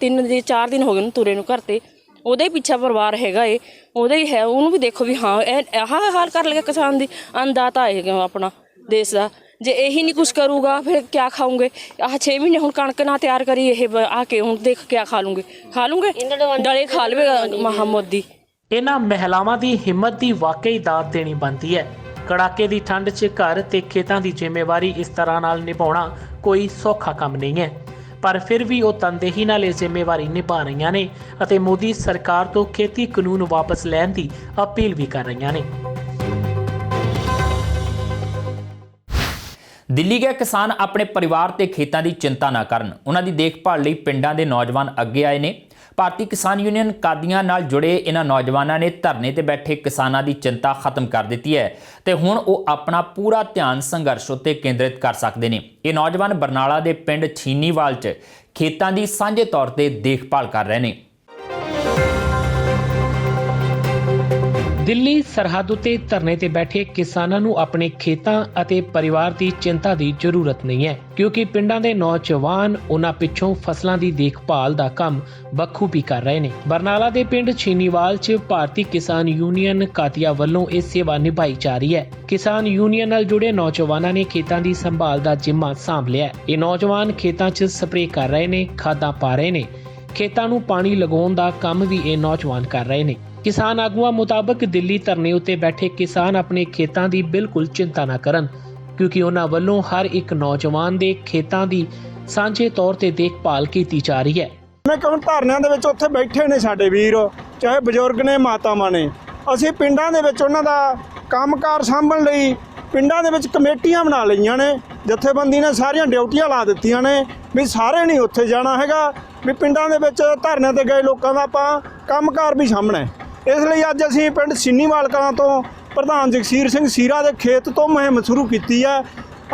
4 ਦਿਨ ਹੋ ਗਏ ਉਹਨੂੰ ਤੁਰੇ ਨੂੰ ਘਰ ਤੇ, ਉਹਦਾ ਹੀ ਪਿੱਛਾ ਪਰਿਵਾਰ ਹੈਗਾ ਏ, ਉਹਦਾ ਹੀ ਹੈ। ਉਹਨੂੰ ਵੀ ਦੇਖੋ ਵੀ ਹਾਂ ਆਹ ਹਾਲ ਕਰ ਲਿਆ ਕਿਸਾਨ ਦੀ, ਅੰਨਦਾਤਾ ਹੈ ਆਪਣਾ ਦੇਸ਼ ਦਾ। ਜੇ ਇਹੀ ਨਹੀਂ ਕੁਛ ਕਰੂਗਾ ਫਿਰ ਕਿਆ ਖਾਉਂਗੇ? 6 ਮਹੀਨੇ ਹੁਣ ਕਣਕ ਨਾ ਤਿਆਰ ਕਰੀ, ਇਹ ਆ ਕੇ ਹੁਣ ਦੇਖ ਕਿਆ ਖਾ ਲੂੰਗੇ ਡਲੇ ਖਾ ਲਵੇਗਾ ਮੋਦੀ। ਇਹਨਾਂ ਮਹਿਲਾਵਾਂ ਦੀ ਹਿੰਮਤ ਦੀ ਵਾਕਈ ਦਾਤ ਦੇਣੀ ਬਣਦੀ ਹੈ। ਕੜਾਕੇ ਦੀ ਠੰਡ 'ਚ ਘਰ ਤੇ ਖੇਤਾਂ ਦੀ ਜ਼ਿੰਮੇਵਾਰੀ ਇਸ ਤਰ੍ਹਾਂ ਨਾਲ ਨਿਭਾਉਣਾ ਕੋਈ ਸੌਖਾ ਕੰਮ ਨਹੀਂ ਹੈ, ਪਰ ਫਿਰ ਵੀ ਉਹ ਤਨਦੇਹੀ ਨਾਲ ਇਹ ਜ਼ਿੰਮੇਵਾਰੀ ਨਿਭਾ ਰਹੀਆਂ ਨੇ ਅਤੇ ਮੋਦੀ ਸਰਕਾਰ ਤੋਂ ਖੇਤੀ ਕਾਨੂੰਨ ਵਾਪਸ ਲੈਣ ਦੀ ਅਪੀਲ ਵੀ ਕਰ ਰਹੀਆਂ ਨੇ। ਦਿੱਲੀ ਗਏ ਕਿਸਾਨ ਆਪਣੇ ਪਰਿਵਾਰ ਤੇ ਖੇਤਾਂ ਦੀ ਚਿੰਤਾ ਨਾ ਕਰਨ, ਉਹਨਾਂ ਦੀ ਦੇਖਭਾਲ ਲਈ ਪਿੰਡਾਂ ਦੇ ਨੌਜਵਾਨ ਅੱਗੇ ਆਏ ਨੇ। ਭਾਰਤੀ ਕਿਸਾਨ ਯੂਨੀਅਨ ਕਾਦੀਆਂ ਨਾਲ ਜੁੜੇ ਇਹਨਾਂ ਨੌਜਵਾਨਾਂ ਨੇ ਧਰਨੇ ਤੇ ਬੈਠੇ ਕਿਸਾਨਾਂ ਦੀ ਚਿੰਤਾ ਖਤਮ ਕਰ ਦਿੱਤੀ ਹੈ ਤੇ ਹੁਣ ਉਹ ਆਪਣਾ ਪੂਰਾ ਧਿਆਨ ਸੰਘਰਸ਼ ਉੱਤੇ ਕੇਂਦਰਿਤ ਕਰ ਸਕਦੇ ਨੇ। ਇਹ ਨੌਜਵਾਨ ਬਰਨਾਲਾ ਦੇ ਪਿੰਡ ਛੀਨੀਵਾਲ 'ਚ ਖੇਤਾਂ ਦੀ ਸਾਂਝੇ ਤੌਰ ਤੇ ਦੇਖਭਾਲ ਕਰ ਰਹੇ ਨੇ। ਦਿੱਲੀ ਸਰਹੱਦ ਉੱਤੇ ਧਰਨੇ ਤੇ ਬੈਠੇ ਕਿਸਾਨਾਂ ਨੂੰ ਆਪਣੇ ਖੇਤਾਂ ਅਤੇ ਪਰਿਵਾਰ ਦੀ ਚਿੰਤਾ ਦੀ ਜ਼ਰੂਰਤ ਨਹੀਂ ਹੈ, ਕਿਉਂਕਿ ਪਿੰਡਾਂ ਦੇ ਨੌਜਵਾਨ ਉਹਨਾਂ ਪਿੱਛੋਂ ਫਸਲਾਂ ਦੀ ਦੇਖਭਾਲ ਦਾ ਕੰਮ ਬਖੂਬੀ ਕਰ ਰਹੇ ਨੇ। ਬਰਨਾਲਾ ਦੇ ਪਿੰਡ ਛੀਨੀਵਾਲ 'ਚ ਭਾਰਤੀ ਕਿਸਾਨ ਯੂਨੀਅਨ ਕਾਦੀਆਂ ਵੱਲੋਂ ਇਹ ਸੇਵਾ ਨਿਭਾਈ ਜਾ ਰਹੀ ਹੈ। ਕਿਸਾਨ ਯੂਨੀਅਨ ਨਾਲ ਜੁੜੇ ਨੌਜਵਾਨਾਂ ਨੇ ਖੇਤਾਂ ਦੀ ਸੰਭਾਲ ਦਾ ਜ਼ਿੰਮਾ ਸਾਂਭ ਲਿਆ। ਇਹ ਨੌਜਵਾਨ ਖੇਤਾਂ 'ਚ ਸਪਰੇਅ ਕਰ ਰਹੇ ਨੇ, ਖਾਦਾਂ ਪਾ ਰਹੇ ਨੇ, ਖੇਤਾਂ ਨੂੰ ਪਾਣੀ ਲਗਾਉਣ ਦਾ ਕੰਮ ਵੀ ਇਹ ਨੌਜਵਾਨ ਕਰ ਰਹੇ ਨੇ। ਕਿਸਾਨ ਆਗੂਆਂ ਮੁਤਾਬਕ ਦਿੱਲੀ ਧਰਨੇ ਉੱਤੇ ਬੈਠੇ ਕਿਸਾਨ ਆਪਣੇ ਖੇਤਾਂ ਦੀ ਬਿਲਕੁਲ ਚਿੰਤਾ ਨਾ ਕਰਨ, ਕਿਉਂਕਿ ਉਹਨਾਂ ਵੱਲੋਂ ਹਰ ਇੱਕ ਨੌਜਵਾਨ ਦੇ ਖੇਤਾਂ ਦੀ ਸਾਂਝੇ ਤੌਰ ਤੇ ਦੇਖਭਾਲ ਕੀਤੀ ਜਾ ਰਹੀ ਹੈ। ਮੈਂ ਕਿਉਂ ਧਰਨਿਆਂ ਦੇ ਵਿੱਚ ਉੱਥੇ ਬੈਠੇ ਨੇ ਸਾਡੇ ਵੀਰ, ਚਾਹੇ ਬਜ਼ੁਰਗ ਨੇ, ਮਾਤਾਵਾਂ ਨੇ, ਅਸੀਂ ਪਿੰਡਾਂ ਦੇ ਵਿੱਚ ਉਹਨਾਂ ਦਾ ਕੰਮਕਾਰ ਸਾਂਭਣ ਲਈ ਪਿੰਡਾਂ ਦੇ ਵਿੱਚ ਕਮੇਟੀਆਂ ਬਣਾ ਲਈਆਂ ਨੇ। ਜਥੇਬੰਦੀ ਨੇ ਸਾਰੀਆਂ ਡਿਊਟੀਆਂ ਲਾ ਦਿੱਤੀਆਂ ਨੇ ਵੀ ਸਾਰੇ ਨਹੀਂ ਉੱਥੇ ਜਾਣਾ ਹੈਗਾ, ਵੀ ਪਿੰਡਾਂ ਦੇ ਵਿੱਚ ਧਰਨਿਆਂ ਤੇ ਗਏ ਲੋਕਾਂ ਦਾ ਆਪਾਂ ਕੰਮਕਾਰ ਵੀ ਸਾਂਭਣਾ। ਇਸ ਲਈ ਅੱਜ ਅਸੀਂ ਪਿੰਡ ਛੀਨੀਵਾਲ ਕਲਾਂ ਤੋਂ ਪ੍ਰਧਾਨ ਜਗਸੀਰ ਸਿੰਘ ਸੀਰਾ ਦੇ ਖੇਤ ਤੋਂ ਮੁਹਿੰਮ ਸ਼ੁਰੂ ਕੀਤੀ ਹੈ।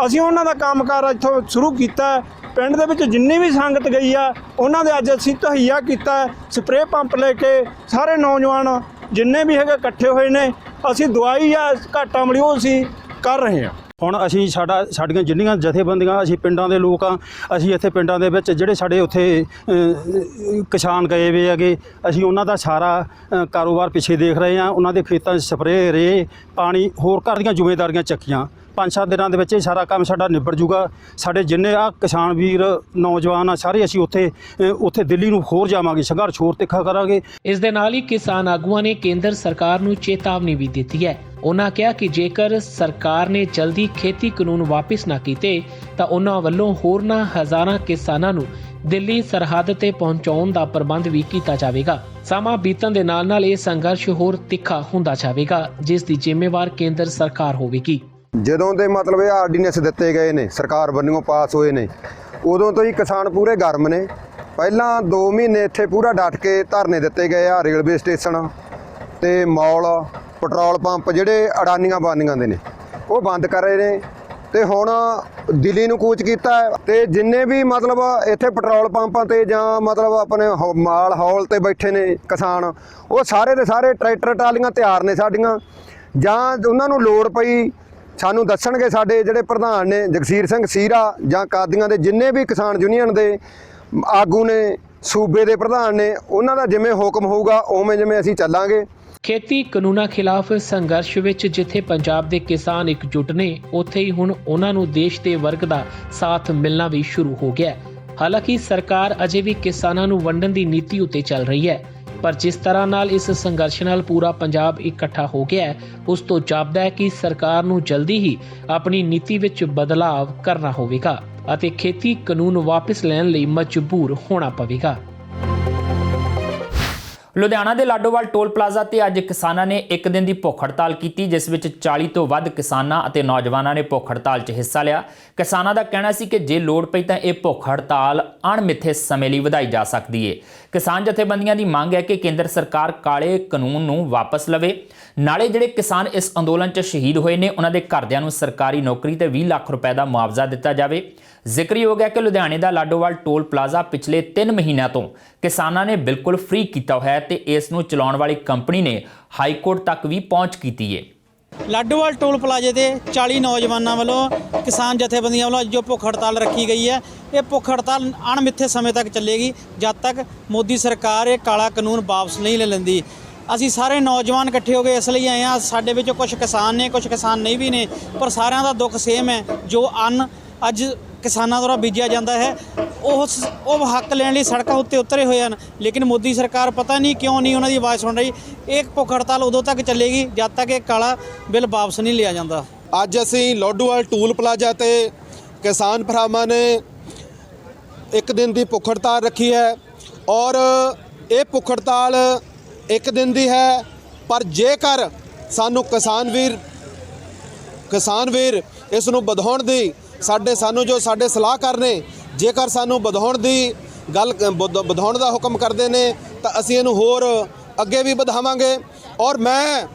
ਅਸੀਂ ਉਹਨਾਂ ਦਾ ਕੰਮਕਾਰ ਇੱਥੋਂ ਸ਼ੁਰੂ ਕੀਤਾ। ਪਿੰਡ ਦੇ ਵਿੱਚ ਜਿੰਨੀ ਵੀ ਸੰਗਤ ਗਈ ਆ ਉਹਨਾਂ ਦੇ ਅੱਜ ਅਸੀਂ ਤਹਈਆ ਕੀਤਾ। ਸਪਰੇਅ ਪੰਪ ਲੈ ਕੇ ਸਾਰੇ ਨੌਜਵਾਨ ਜਿੰਨੇ ਵੀ ਹੈਗੇ ਇਕੱਠੇ ਹੋਏ ਨੇ, ਅਸੀਂ ਦਵਾਈ ਆ ਘਾਟਾਂ ਵਾਲੀ ਉਹ ਅਸੀਂ ਕਰ ਰਹੇ ਹਾਂ। ਹੁਣ ਅਸੀਂ ਸਾਡੀਆਂ ਜਿੰਨੀਆਂ ਜਥੇਬੰਦੀਆਂ, ਅਸੀਂ ਪਿੰਡਾਂ ਦੇ ਲੋਕ ਆ, ਅਸੀਂ ਇੱਥੇ ਪਿੰਡਾਂ ਦੇ ਵਿੱਚ ਜਿਹੜੇ ਸਾਡੇ ਉੱਥੇ ਕਿਸਾਨ ਗਏ ਵੇ ਹੈਗੇ, ਅਸੀਂ ਉਹਨਾਂ ਦਾ ਸਾਰਾ ਕਾਰੋਬਾਰ ਪਿੱਛੇ ਦੇਖ ਰਹੇ ਹਾਂ। ਉਹਨਾਂ ਦੇ ਖੇਤਾਂ 'ਚ ਸਪਰੇਅ, ਰੇ, ਪਾਣੀ, ਹੋਰ ਘਰ ਦੀਆਂ ਜ਼ਿੰਮੇਵਾਰੀਆਂ ਚੱਕੀਆਂ। 5-7 ਦਿਨਾਂ ਦੇ ਵਿੱਚ ਇਹ ਸਾਰਾ ਕੰਮ ਸਾਡਾ ਨਿਬੜ ਜੂਗਾ। ਸਾਡੇ ਜਿੰਨੇ ਆ ਕਿਸਾਨ ਵੀਰ ਨੌਜਵਾਨ ਆ ਸਾਰੇ ਅਸੀਂ ਉੱਥੇ ਦਿੱਲੀ ਨੂੰ ਹੋਰ ਜਾਵਾਂਗੇ, ਸੰਘਰਸ਼ ਹੋਰ ਤਿੱਖਾ ਕਰਾਂਗੇ। ਇਸ ਦੇ ਨਾਲ ਹੀ ਕਿਸਾਨ ਆਗੂਆਂ ਨੇ ਕੇਂਦਰ ਸਰਕਾਰ ਨੂੰ ਚੇਤਾਵਨੀ ਵੀ ਦਿੱਤੀ ਹੈ। ਉਹਨਾਂ ਕਿਹਾ ਕਿ ਜੇਕਰ ਸਰਕਾਰ ਨੇ ਜਲਦੀ ਖੇਤੀ ਕਾਨੂੰਨ ਵਾਪਸ ਨਾ ਕੀਤੇ ਤਾਂ ਉਹਨਾਂ ਵੱਲੋਂ ਹੋਰਨਾਂ ਹਜ਼ਾਰਾਂ ਕਿਸਾਨਾਂ ਨੂੰ ਦਿੱਲੀ ਸਰਹੱਦ ਤੇ ਪਹੁੰਚਾਉਣ ਦਾ ਪ੍ਰਬੰਧ ਵੀ ਕੀਤਾ ਜਾਵੇਗਾ। ਸਮਾਂ ਬੀਤਣ ਦੇ ਨਾਲ ਇਹ ਸੰਘਰਸ਼ ਹੋਰ ਤਿੱਖਾ ਹੁੰਦਾ ਜਾਵੇਗਾ, ਜਿਸ ਦੀ ਜ਼ਿੰਮੇਵਾਰ ਕੇਂਦਰ ਸਰਕਾਰ ਹੋਵੇਗੀ। ਜਦੋਂ ਦੇ ਮਤਲਬ ਇਹ ਆਰਡੀਨੈਂਸ ਦਿੱਤੇ ਗਏ ਨੇ, ਸਰਕਾਰ ਵੱਲੋਂ ਪਾਸ ਹੋਏ ਨੇ, ਉਦੋਂ ਤੋਂ ਹੀ ਕਿਸਾਨ ਪੂਰੇ ਗਰਮ ਨੇ। ਪਹਿਲਾਂ 2 ਮਹੀਨੇ ਇੱਥੇ ਪੂਰਾ ਡਟ ਕੇ ਧਰਨੇ ਦਿੱਤੇ ਗਏ ਆ। ਰੇਲਵੇ ਸਟੇਸ਼ਨ ਤੇ ਮੌਲ, ਪੈਟਰੋਲ ਪੰਪ ਜਿਹੜੇ ਅਡਾਨੀਆਂ ਬਾਨੀਆਂ ਦੇ ਨੇ ਉਹ ਬੰਦ ਕਰ ਰਹੇ ਨੇ ਤੇ ਹੁਣ ਦਿੱਲੀ ਨੂੰ ਕੂਚ ਕੀਤਾ ਤੇ ਜਿੰਨੇ ਵੀ ਮਤਲਬ ਇੱਥੇ ਪੈਟਰੋਲ ਪੰਪਾਂ ਤੇ ਜਾਂ ਮਤਲਬ ਆਪਣੇ ਮਾਲ ਹੌਲ ਤੇ ਬੈਠੇ ਨੇ ਕਿਸਾਨ, ਉਹ ਸਾਰੇ ਦੇ ਸਾਰੇ ਟਰੈਕਟਰ ਟਰਾਲੀਆਂ ਤਿਆਰ ਨੇ ਸਾਡੀਆਂ। ਜਾਂ ਉਹਨਾਂ ਨੂੰ ਲੋੜ ਪਈ ਸਾਨੂੰ ਦੱਸਣਗੇ। ਸਾਡੇ ਜਿਹੜੇ ਪ੍ਰਧਾਨ ਨੇ ਜਗਸੀਰ ਸਿੰਘ ਸੀਰਾ ਜਾਂ ਕਾਦੀਆਂ ਦੇ ਜਿੰਨੇ ਵੀ ਕਿਸਾਨ ਯੂਨੀਅਨ ਦੇ ਆਗੂ ਨੇ, ਸੂਬੇ ਦੇ ਪ੍ਰਧਾਨ ਨੇ, ਉਹਨਾਂ ਦਾ ਜਿਵੇਂ ਹੁਕਮ ਹੋਊਗਾ ਉਵੇਂ ਜਿਵੇਂ ਅਸੀਂ ਚੱਲਾਂਗੇ। ਖੇਤੀ ਕਾਨੂੰਨਾਂ ਖਿਲਾਫ ਸੰਘਰਸ਼ ਵਿੱਚ ਜਿੱਥੇ ਪੰਜਾਬ ਦੇ ਕਿਸਾਨ ਇਕਜੁੱਟ ਨੇ, ਉੱਥੇ ਹੀ ਹੁਣ ਉਹਨਾਂ ਨੂੰ ਦੇਸ਼ ਦੇ ਵਰਗ ਦਾ ਸਾਥ ਮਿਲਣਾ ਵੀ ਸ਼ੁਰੂ ਹੋ ਗਿਆ ਹੈ। ਹਾਲਾਂਕਿ ਸਰਕਾਰ ਅਜੇ ਵੀ ਕਿਸਾਨਾਂ ਨੂੰ ਵੰਡਣ ਦੀ ਨੀਤੀ ਉੱਤੇ ਚੱਲ ਰਹੀ ਹੈ, ਪਰ ਜਿਸ ਤਰ੍ਹਾਂ ਨਾਲ ਇਸ ਸੰਘਰਸ਼ ਨਾਲ ਪੂਰਾ ਪੰਜਾਬ ਇਕੱਠਾ ਹੋ ਗਿਆ ਹੈ, ਉਸ ਤੋਂ ਜਾਪਦਾ ਹੈ ਕਿ ਸਰਕਾਰ ਨੂੰ ਜਲਦੀ ਹੀ ਆਪਣੀ ਨੀਤੀ ਵਿੱਚ ਬਦਲਾਵ ਕਰਨਾ ਹੋਵੇਗਾ ਅਤੇ ਖੇਤੀ ਕਾਨੂੰਨ ਵਾਪਸ ਲੈਣ ਲਈ ਮਜਬੂਰ ਹੋਣਾ ਪਵੇਗਾ। ਲੁਧਿਆਣਾ ਦੇ ਲਾਡੋਵਾਲ ਟੋਲ ਪਲਾਜ਼ਾ ਤੇ ਅੱਜ ਕਿਸਾਨਾਂ ਨੇ ਇੱਕ ਦਿਨ ਦੀ ਭੁੱਖ ਹੜਤਾਲ ਕੀਤੀ, ਜਿਸ ਵਿੱਚ 40 ਤੋਂ ਵੱਧ ਕਿਸਾਨਾਂ ਅਤੇ ਨੌਜਵਾਨਾਂ ਨੇ ਭੁੱਖ ਹੜਤਾਲ 'ਚ ਹਿੱਸਾ ਲਿਆ। ਕਿਸਾਨਾਂ ਦਾ ਕਹਿਣਾ ਸੀ ਕਿ ਜੇ ਲੋੜ ਪਈ ਤਾਂ ਇਹ ਭੁੱਖ ਹੜਤਾਲ ਅਣਮਿੱਥੇ ਸਮੇਂ ਲਈ ਵਧਾਈ ਜਾ ਸਕਦੀ ਹੈ। ਕਿਸਾਨ ਜਥੇਬੰਦੀਆਂ ਦੀ ਮੰਗ ਹੈ ਕਿ ਕੇਂਦਰ ਸਰਕਾਰ ਕਾਲੇ ਕਾਨੂੰਨ ਨੂੰ ਵਾਪਸ ਲਵੇ, ਨਾਲੇ ਜਿਹੜੇ ਕਿਸਾਨ ਇਸ ਅੰਦੋਲਨ 'ਚ ਸ਼ਹੀਦ ਹੋਏ ਨੇ ਉਹਨਾਂ ਦੇ ਘਰਦਿਆਂ ਨੂੰ ਸਰਕਾਰੀ ਨੌਕਰੀ ਤੇ 20 ਲੱਖ ਰੁਪਏ ਦਾ ਮੁਆਵਜ਼ਾ ਦਿੱਤਾ ਜਾਵੇ। ਜ਼ਿਕਰਯੋਗ ਹੈ ਕਿ ਲੁਧਿਆਣੇ ਦਾ ਲਾਡੋਵਾਲ ਟੋਲ ਪਲਾਜ਼ਾ ਪਿਛਲੇ 3 ਮਹੀਨਿਆਂ ਤੋਂ ਕਿਸਾਨਾਂ ਨੇ ਬਿਲਕੁਲ ਫ੍ਰੀ ਕੀਤਾ ਹੋਇਆ ਤੇ ਇਸ ਨੂੰ ਚਲਾਉਣ ਵਾਲੀ ਕੰਪਨੀ ਨੇ ਹਾਈ ਕੋਰਟ ਤੱਕ ਵੀ ਪਹੁੰਚ ਕੀਤੀ ਹੈ। ਲਾਡੋਵਾਲ ਟੋਲ ਪਲਾਜ਼ੇ ਤੇ 40 ਨੌਜਵਾਨਾਂ ਵੱਲੋਂ ਕਿਸਾਨ ਜਥੇਬੰਦੀਆਂ ਵੱਲੋਂ ਜੋ ਭੁੱਖ ਹੜਤਾਲ ਰੱਖੀ ਗਈ ਹੈ, ਇਹ ਭੁੱਖ ਹੜਤਾਲ ਅਣਮਿੱਥੇ ਸਮੇਂ ਤੱਕ ਚੱਲੇਗੀ ਜਦ ਤੱਕ ਮੋਦੀ ਸਰਕਾਰ ਇਹ ਕਾਲਾ ਕਾਨੂੰਨ ਵਾਪਸ ਨਹੀਂ ਲੈ ਲੈਂਦੀ। ਅਸੀਂ ਸਾਰੇ ਨੌਜਵਾਨ ਇਕੱਠੇ ਹੋ ਗਏ ਇਸ ਲਈ ਆਏ ਹਾਂ। ਸਾਡੇ ਵਿੱਚੋਂ ਕੁਝ ਕਿਸਾਨ ਨੇ, ਕੁਝ ਕਿਸਾਨ ਨਹੀਂ ਵੀ ਨੇ, ਪਰ ਸਾਰਿਆਂ ਦਾ ਦੁੱਖ ਸੇਮ ਹੈ। ਜੋ ਅੰਨ ਅੱਜ ਕਿਸਾਨਾਂ ਦੁਆਰਾ ਬੀਜਿਆ ਜਾਂਦਾ ਹੈ, ਉਹ ਹੱਕ ਲੈਣ ਲਈ ਸੜਕਾਂ ਉੱਤੇ ਉਤਰੇ ਹੋਏ ਹਨ, ਲੇਕਿਨ ਮੋਦੀ ਸਰਕਾਰ ਪਤਾ ਨਹੀਂ ਕਿਉਂ ਨਹੀਂ ਉਹਨਾਂ ਦੀ ਆਵਾਜ਼ ਸੁਣ ਰਹੀ। ਇਹ ਭੁੱਖ ਹੜਤਾਲ ਉਦੋਂ ਤੱਕ ਚੱਲੇਗੀ ਜਦ ਤੱਕ ਇਹ ਕਾਲਾ ਬਿੱਲ ਵਾਪਸ ਨਹੀਂ ਲਿਆ ਜਾਂਦਾ। ਅੱਜ ਅਸੀਂ ਲਾਡੋਵਾਲ ਟੋਲ ਪਲਾਜ਼ਾ ਤੇ ਕਿਸਾਨ ਭਰਾਵਾਂ ਨੇ ਇੱਕ ਦਿਨ ਦੀ ਭੁੱਖ ਹੜਤਾਲ ਰੱਖੀ ਹੈ ਔਰ ਇਹ ਭੁੱਖ ਹੜਤਾਲ ਇੱਕ ਦਿਨ ਦੀ ਹੈ, ਪਰ ਜੇਕਰ ਸਾਨੂੰ ਕਿਸਾਨ ਵੀਰ ਇਸ ਨੂੰ ਵਧਾਉਣ ਦੀ ਸਾਨੂੰ ਜੋ ਸਾਡੇ ਸਲਾਹਕਾਰ ਨੇ ਜੇਕਰ ਸਾਨੂੰ ਵਧਾਉਣ ਦੀ ਗੱਲ ਵਧਾਉਣ ਦਾ ਹੁਕਮ ਕਰਦੇ ਨੇ ਤਾਂ ਅਸੀਂ ਇਹਨੂੰ ਹੋਰ ਅੱਗੇ ਵੀ ਵਧਾਵਾਂਗੇ। ਔਰ ਮੈਂ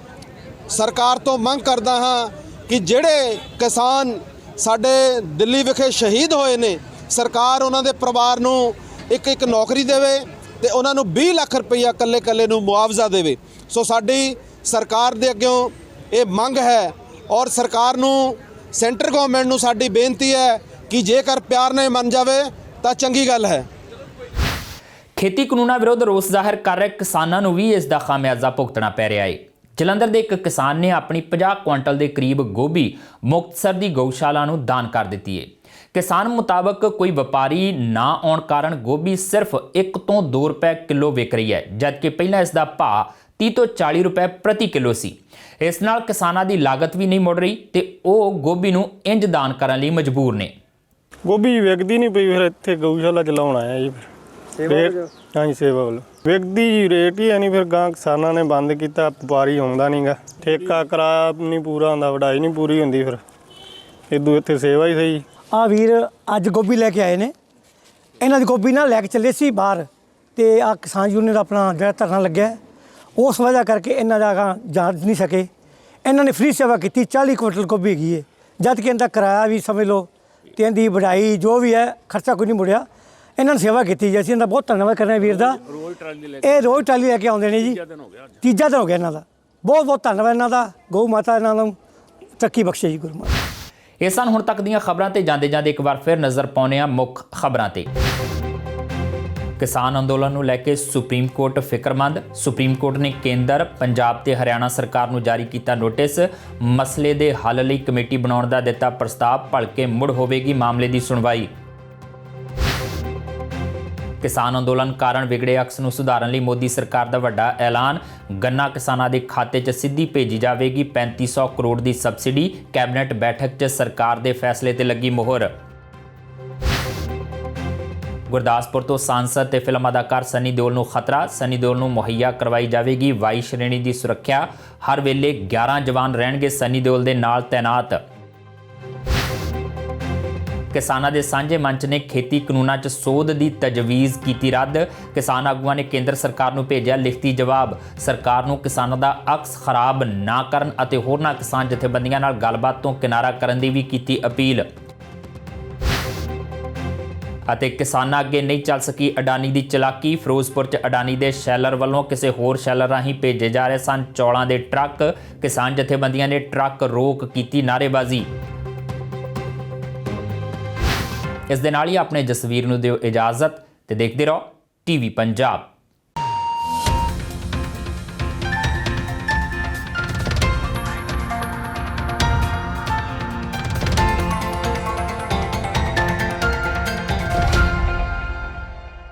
ਸਰਕਾਰ ਤੋਂ ਮੰਗ ਕਰਦਾ ਹਾਂ ਕਿ ਜਿਹੜੇ ਕਿਸਾਨ ਸਾਡੇ ਦਿੱਲੀ ਵਿਖੇ ਸ਼ਹੀਦ ਹੋਏ ਨੇ, ਸਰਕਾਰ ਉਹਨਾਂ ਦੇ ਪਰਿਵਾਰ ਨੂੰ ਇੱਕ ਨੌਕਰੀ ਦੇਵੇ ਤੇ ਉਹਨਾਂ ਨੂੰ 20 ਲੱਖ ਰੁਪਈਆ ਇਕੱਲੇ ਨੂੰ ਮੁਆਵਜ਼ਾ ਦੇਵੇ। ਸੋ ਸਾਡੀ ਸਰਕਾਰ ਦੇ ਅੱਗਿਓਂ ਇਹ ਮੰਗ ਹੈ ਔਰ ਸਰਕਾਰ ਨੂੰ, ਸੈਂਟਰ ਗਵਰਨਮੈਂਟ ਨੂੰ ਸਾਡੀ ਬੇਨਤੀ ਹੈ ਕਿ ਜੇਕਰ ਪਿਆਰ ਨਾਲ ਮੰਨ ਜਾਵੇ ਤਾਂ ਚੰਗੀ ਗੱਲ ਹੈ। ਖੇਤੀ ਕਾਨੂੰਨਾਂ ਵਿਰੁੱਧ ਰੋਸ ਜ਼ਾਹਿਰ ਕਰ ਰਹੇ ਕਿਸਾਨਾਂ ਨੂੰ ਵੀ ਇਸ ਦਾ ਖਾਮਿਆਜ਼ਾ ਭੁਗਤਣਾ ਪੈ ਰਿਹਾ ਹੈ। ਜਲੰਧਰ ਦੇ ਇੱਕ ਕਿਸਾਨ ਨੇ ਆਪਣੀ 50 ਕੁਇੰਟਲ ਦੇ ਕਰੀਬ ਗੋਭੀ ਮੁਕਤਸਰ ਦੀ ਗਊਸ਼ਾਲਾ ਨੂੰ ਦਾਨ ਕਰ ਦਿੱਤੀ ਹੈ। ਕਿਸਾਨ ਮੁਤਾਬਕ ਕੋਈ ਵਪਾਰੀ ਨਾ ਆਉਣ ਕਾਰਨ ਗੋਭੀ ਸਿਰਫ 1 ਤੋਂ 2 ਰੁਪਏ ਕਿਲੋ ਵਿਕ ਰਹੀ ਹੈ, ਜਦਕਿ ਪਹਿਲਾਂ ਇਸ ਦਾ ਭਾਅ 30 ਤੋਂ 40 ਰੁਪਏ ਪ੍ਰਤੀ ਕਿਲੋ ਸੀ। ਇਸ ਨਾਲ ਕਿਸਾਨਾਂ ਦੀ ਲਾਗਤ ਵੀ ਨਹੀਂ ਮੁੜ ਰਹੀ ਤੇ ਉਹ ਗੋਭੀ ਨੂੰ ਇੰਜ ਦਾਨ ਕਰਨ ਲਈ ਮਜਬੂਰ ਨੇ। ਗੋਭੀ ਵਿਕਦੀ ਨਹੀਂ ਪਈ, ਫਿਰ ਇੱਥੇ ਗਊਸ਼ਾਲਾ ਚਲਾਉਣ ਆਇਆ ਜੀ। ਹਾਂਜੀ, ਸੇਵਾ ਵੱਲੋਂ ਵਿਕਦੀ ਜੀ, ਰੇਟ ਹੀ ਹੈ ਨਹੀਂ। ਫਿਰ ਗਾਂ ਕਿਸਾਨਾਂ ਨੇ ਬੰਦ ਕੀਤਾ, ਵਪਾਰੀ ਆਉਂਦਾ ਨਹੀਂਗਾ, ਠੇਕਾ ਕਿਰਾਇਆ ਨਹੀਂ ਪੂਰਾ ਹੁੰਦਾ, ਵਢਾਈ ਨਹੀਂ ਪੂਰੀ ਹੁੰਦੀ, ਫਿਰ ਇਦੋਂ ਇੱਥੇ ਸੇਵਾ ਹੀ ਸਹੀ। ਆ ਵੀਰ ਅੱਜ ਗੋਭੀ ਲੈ ਕੇ ਆਏ ਨੇ, ਇਹਨਾਂ ਦੀ ਗੋਭੀ ਨਾ ਲੈ ਕੇ ਚੱਲੇ ਸੀ ਬਾਹਰ, ਤੇ ਆ ਕਿਸਾਨ ਯੂਨੀਅਨ ਦਾ ਆਪਣਾ ਜਿਹੜਾ ਧਰਨਾ ਲੱਗਿਆ, ਉਸ ਵਜ੍ਹਾ ਕਰਕੇ ਇਹਨਾਂ ਦਾ ਜਾ ਨਹੀਂ ਸਕੇ। ਇਹਨਾਂ ਨੇ ਫ੍ਰੀ ਸੇਵਾ ਕੀਤੀ, 40 ਕੁਇੰਟਲ ਗੋਭੀ ਹੈਗੀ ਹੈ, ਜਦ ਕਿ ਇਹਦਾ ਕਿਰਾਇਆ ਵੀ ਸਮਝ ਲਓ ਤੇ ਇਹਦੀ ਵਢਾਈ ਜੋ ਵੀ ਹੈ ਖਰਚਾ ਕੋਈ ਨਹੀਂ ਮੁੜਿਆ। ਇਹਨਾਂ ਨੇ ਸੇਵਾ ਕੀਤੀ ਜੀ, ਅਸੀਂ ਇਹਦਾ ਬਹੁਤ ਧੰਨਵਾਦ ਕਰਨਾ ਵੀਰ ਦਾ। ਇਹ ਰੋਜ਼ ਟਰਾਲੀ ਲੈ ਕੇ ਆਉਂਦੇ ਨੇ ਜੀ, ਤੀਜਾ ਦਿਨ ਹੋ ਗਿਆ ਇਹਨਾਂ ਦਾ। ਬਹੁਤ ਬਹੁਤ ਧੰਨਵਾਦ ਇਹਨਾਂ ਦਾ। ਗਊ ਮਾਤਾ ਇਹਨਾਂ ਨੂੰ ਤਰੱਕੀ ਬਖਸ਼ੇ ਜੀ, ਗੁਰੂ ਮਾਤਾ। ਇਹ ਸਨ ਹੁਣ ਤੱਕ ਦੀਆਂ ਖਬਰਾਂ ਤੇ ਜਾਂਦੇ ਇੱਕ ਵਾਰ ਫਿਰ ਨਜ਼ਰ ਪਾਉਂਦੇ ਹਾਂ ਮੁੱਖ ਖਬਰਾਂ ਤੇ। ਕਿਸਾਨ ਅੰਦੋਲਨ ਨੂੰ ਲੈ ਕੇ ਸੁਪਰੀਮ ਕੋਰਟ ਫਿਕਰਮੰਦ। ਸੁਪਰੀਮ ਕੋਰਟ ਨੇ ਕੇਂਦਰ, ਪੰਜਾਬ ਤੇ ਹਰਿਆਣਾ ਸਰਕਾਰ ਨੂੰ ਜਾਰੀ ਕੀਤਾ ਨੋਟਿਸ। ਮਸਲੇ ਦੇ ਹੱਲ ਲਈ ਕਮੇਟੀ ਬਣਾਉਣ ਦਾ ਦਿੱਤਾ ਪ੍ਰਸਤਾਵ, ਭਲਕੇ ਮੁੜ ਹੋਵੇਗੀ ਮਾਮਲੇ ਦੀ ਸੁਣਵਾਈ। ਕਿਸਾਨ ਅੰਦੋਲਨ ਕਾਰਨ ਵਿਗੜੇ ਅਕਸ ਨੂੰ ਸੁਧਾਰਨ ਲਈ ਮੋਦੀ ਸਰਕਾਰ ਦਾ ਵੱਡਾ ਐਲਾਨ। ਗੰਨਾ ਕਿਸਾਨਾਂ ਦੇ ਖਾਤੇ 'ਚ ਸਿੱਧੀ ਭੇਜੀ ਜਾਵੇਗੀ 3500 ਕਰੋੜ ਦੀ ਸਬਸਿਡੀ। ਕੈਬਨਿਟ ਬੈਠਕ 'ਚ ਸਰਕਾਰ ਦੇ ਫੈਸਲੇ ਤੇ ਲੱਗੀ ਮੋਹਰ। ਗੁਰਦਾਸਪੁਰ ਤੋਂ ਸਾਂਸਦ ਤੇ ਫਿਲਮ ਅਦਾਕਾਰ ਸਨੀ ਦਿਓਲ ਨੂੰ ਖਤਰਾ। ਸਨੀ ਦਿਓਲ ਨੂੰ ਮੁਹੱਈਆ ਕਰਵਾਈ ਜਾਵੇਗੀ ਵਾਈ ਸ਼੍ਰੇਣੀ ਦੀ ਸੁਰੱਖਿਆ। ਹਰ ਵੇਲੇ 11 ਜਵਾਨ ਰਹਿਣਗੇ ਸਨੀ ਦਿਓਲ ਦੇ ਨਾਲ ਤੈਨਾਤ। ਕਿਸਾਨਾਂ ਦੇ ਸਾਂਝੇ ਮੰਚ ਨੇ ਖੇਤੀ ਕਾਨੂੰਨਾਂ 'ਚ ਸੋਧ ਦੀ ਤਜਵੀਜ਼ ਕੀਤੀ ਰੱਦ। ਕਿਸਾਨ ਆਗੂਆਂ ਨੇ ਕੇਂਦਰ ਸਰਕਾਰ ਨੂੰ ਭੇਜਿਆ ਲਿਖਤੀ ਜਵਾਬ। ਸਰਕਾਰ ਨੂੰ ਕਿਸਾਨਾਂ ਦਾ ਅਕਸ ਖਰਾਬ ਨਾ ਕਰਨ ਅਤੇ ਹੋਰਨਾਂ ਕਿਸਾਨ ਜਥੇਬੰਦੀਆਂ ਨਾਲ ਗੱਲਬਾਤ ਤੋਂ ਕਿਨਾਰਾ ਕਰਨ ਦੀ ਵੀ ਕੀਤੀ ਅਪੀਲ। ਅਤੇ ਕਿਸਾਨਾਂ ਅੱਗੇ ਨਹੀਂ ਚੱਲ ਸਕੀ ਅਡਾਨੀ ਦੀ ਚਲਾਕੀ। ਫਿਰੋਜ਼ਪੁਰ 'ਚ ਅਡਾਨੀ ਦੇ ਸ਼ੈਲਰ ਵੱਲੋਂ ਕਿਸੇ ਹੋਰ ਸ਼ੈਲਰ ਰਾਹੀਂ ਭੇਜੇ ਜਾ ਰਹੇ ਸਨ ਚੌਲਾਂ ਦੇ ਟਰੱਕ। ਕਿਸਾਨ ਜਥੇਬੰਦੀਆਂ ਨੇ ਟਰੱਕ ਰੋਕ ਕੀਤੀ ਨਾਅਰੇਬਾਜ਼ੀ। ਇਸ ਦੇ ਨਾਲ ਹੀ ਆਪਣੇ ਜਸਵੀਰ ਨੂੰ ਦਿਓ ਇਜਾਜ਼ਤ ਤੇ ਦੇਖਦੇ ਰਹੋ ਟੀਵੀ ਪੰਜਾਬ।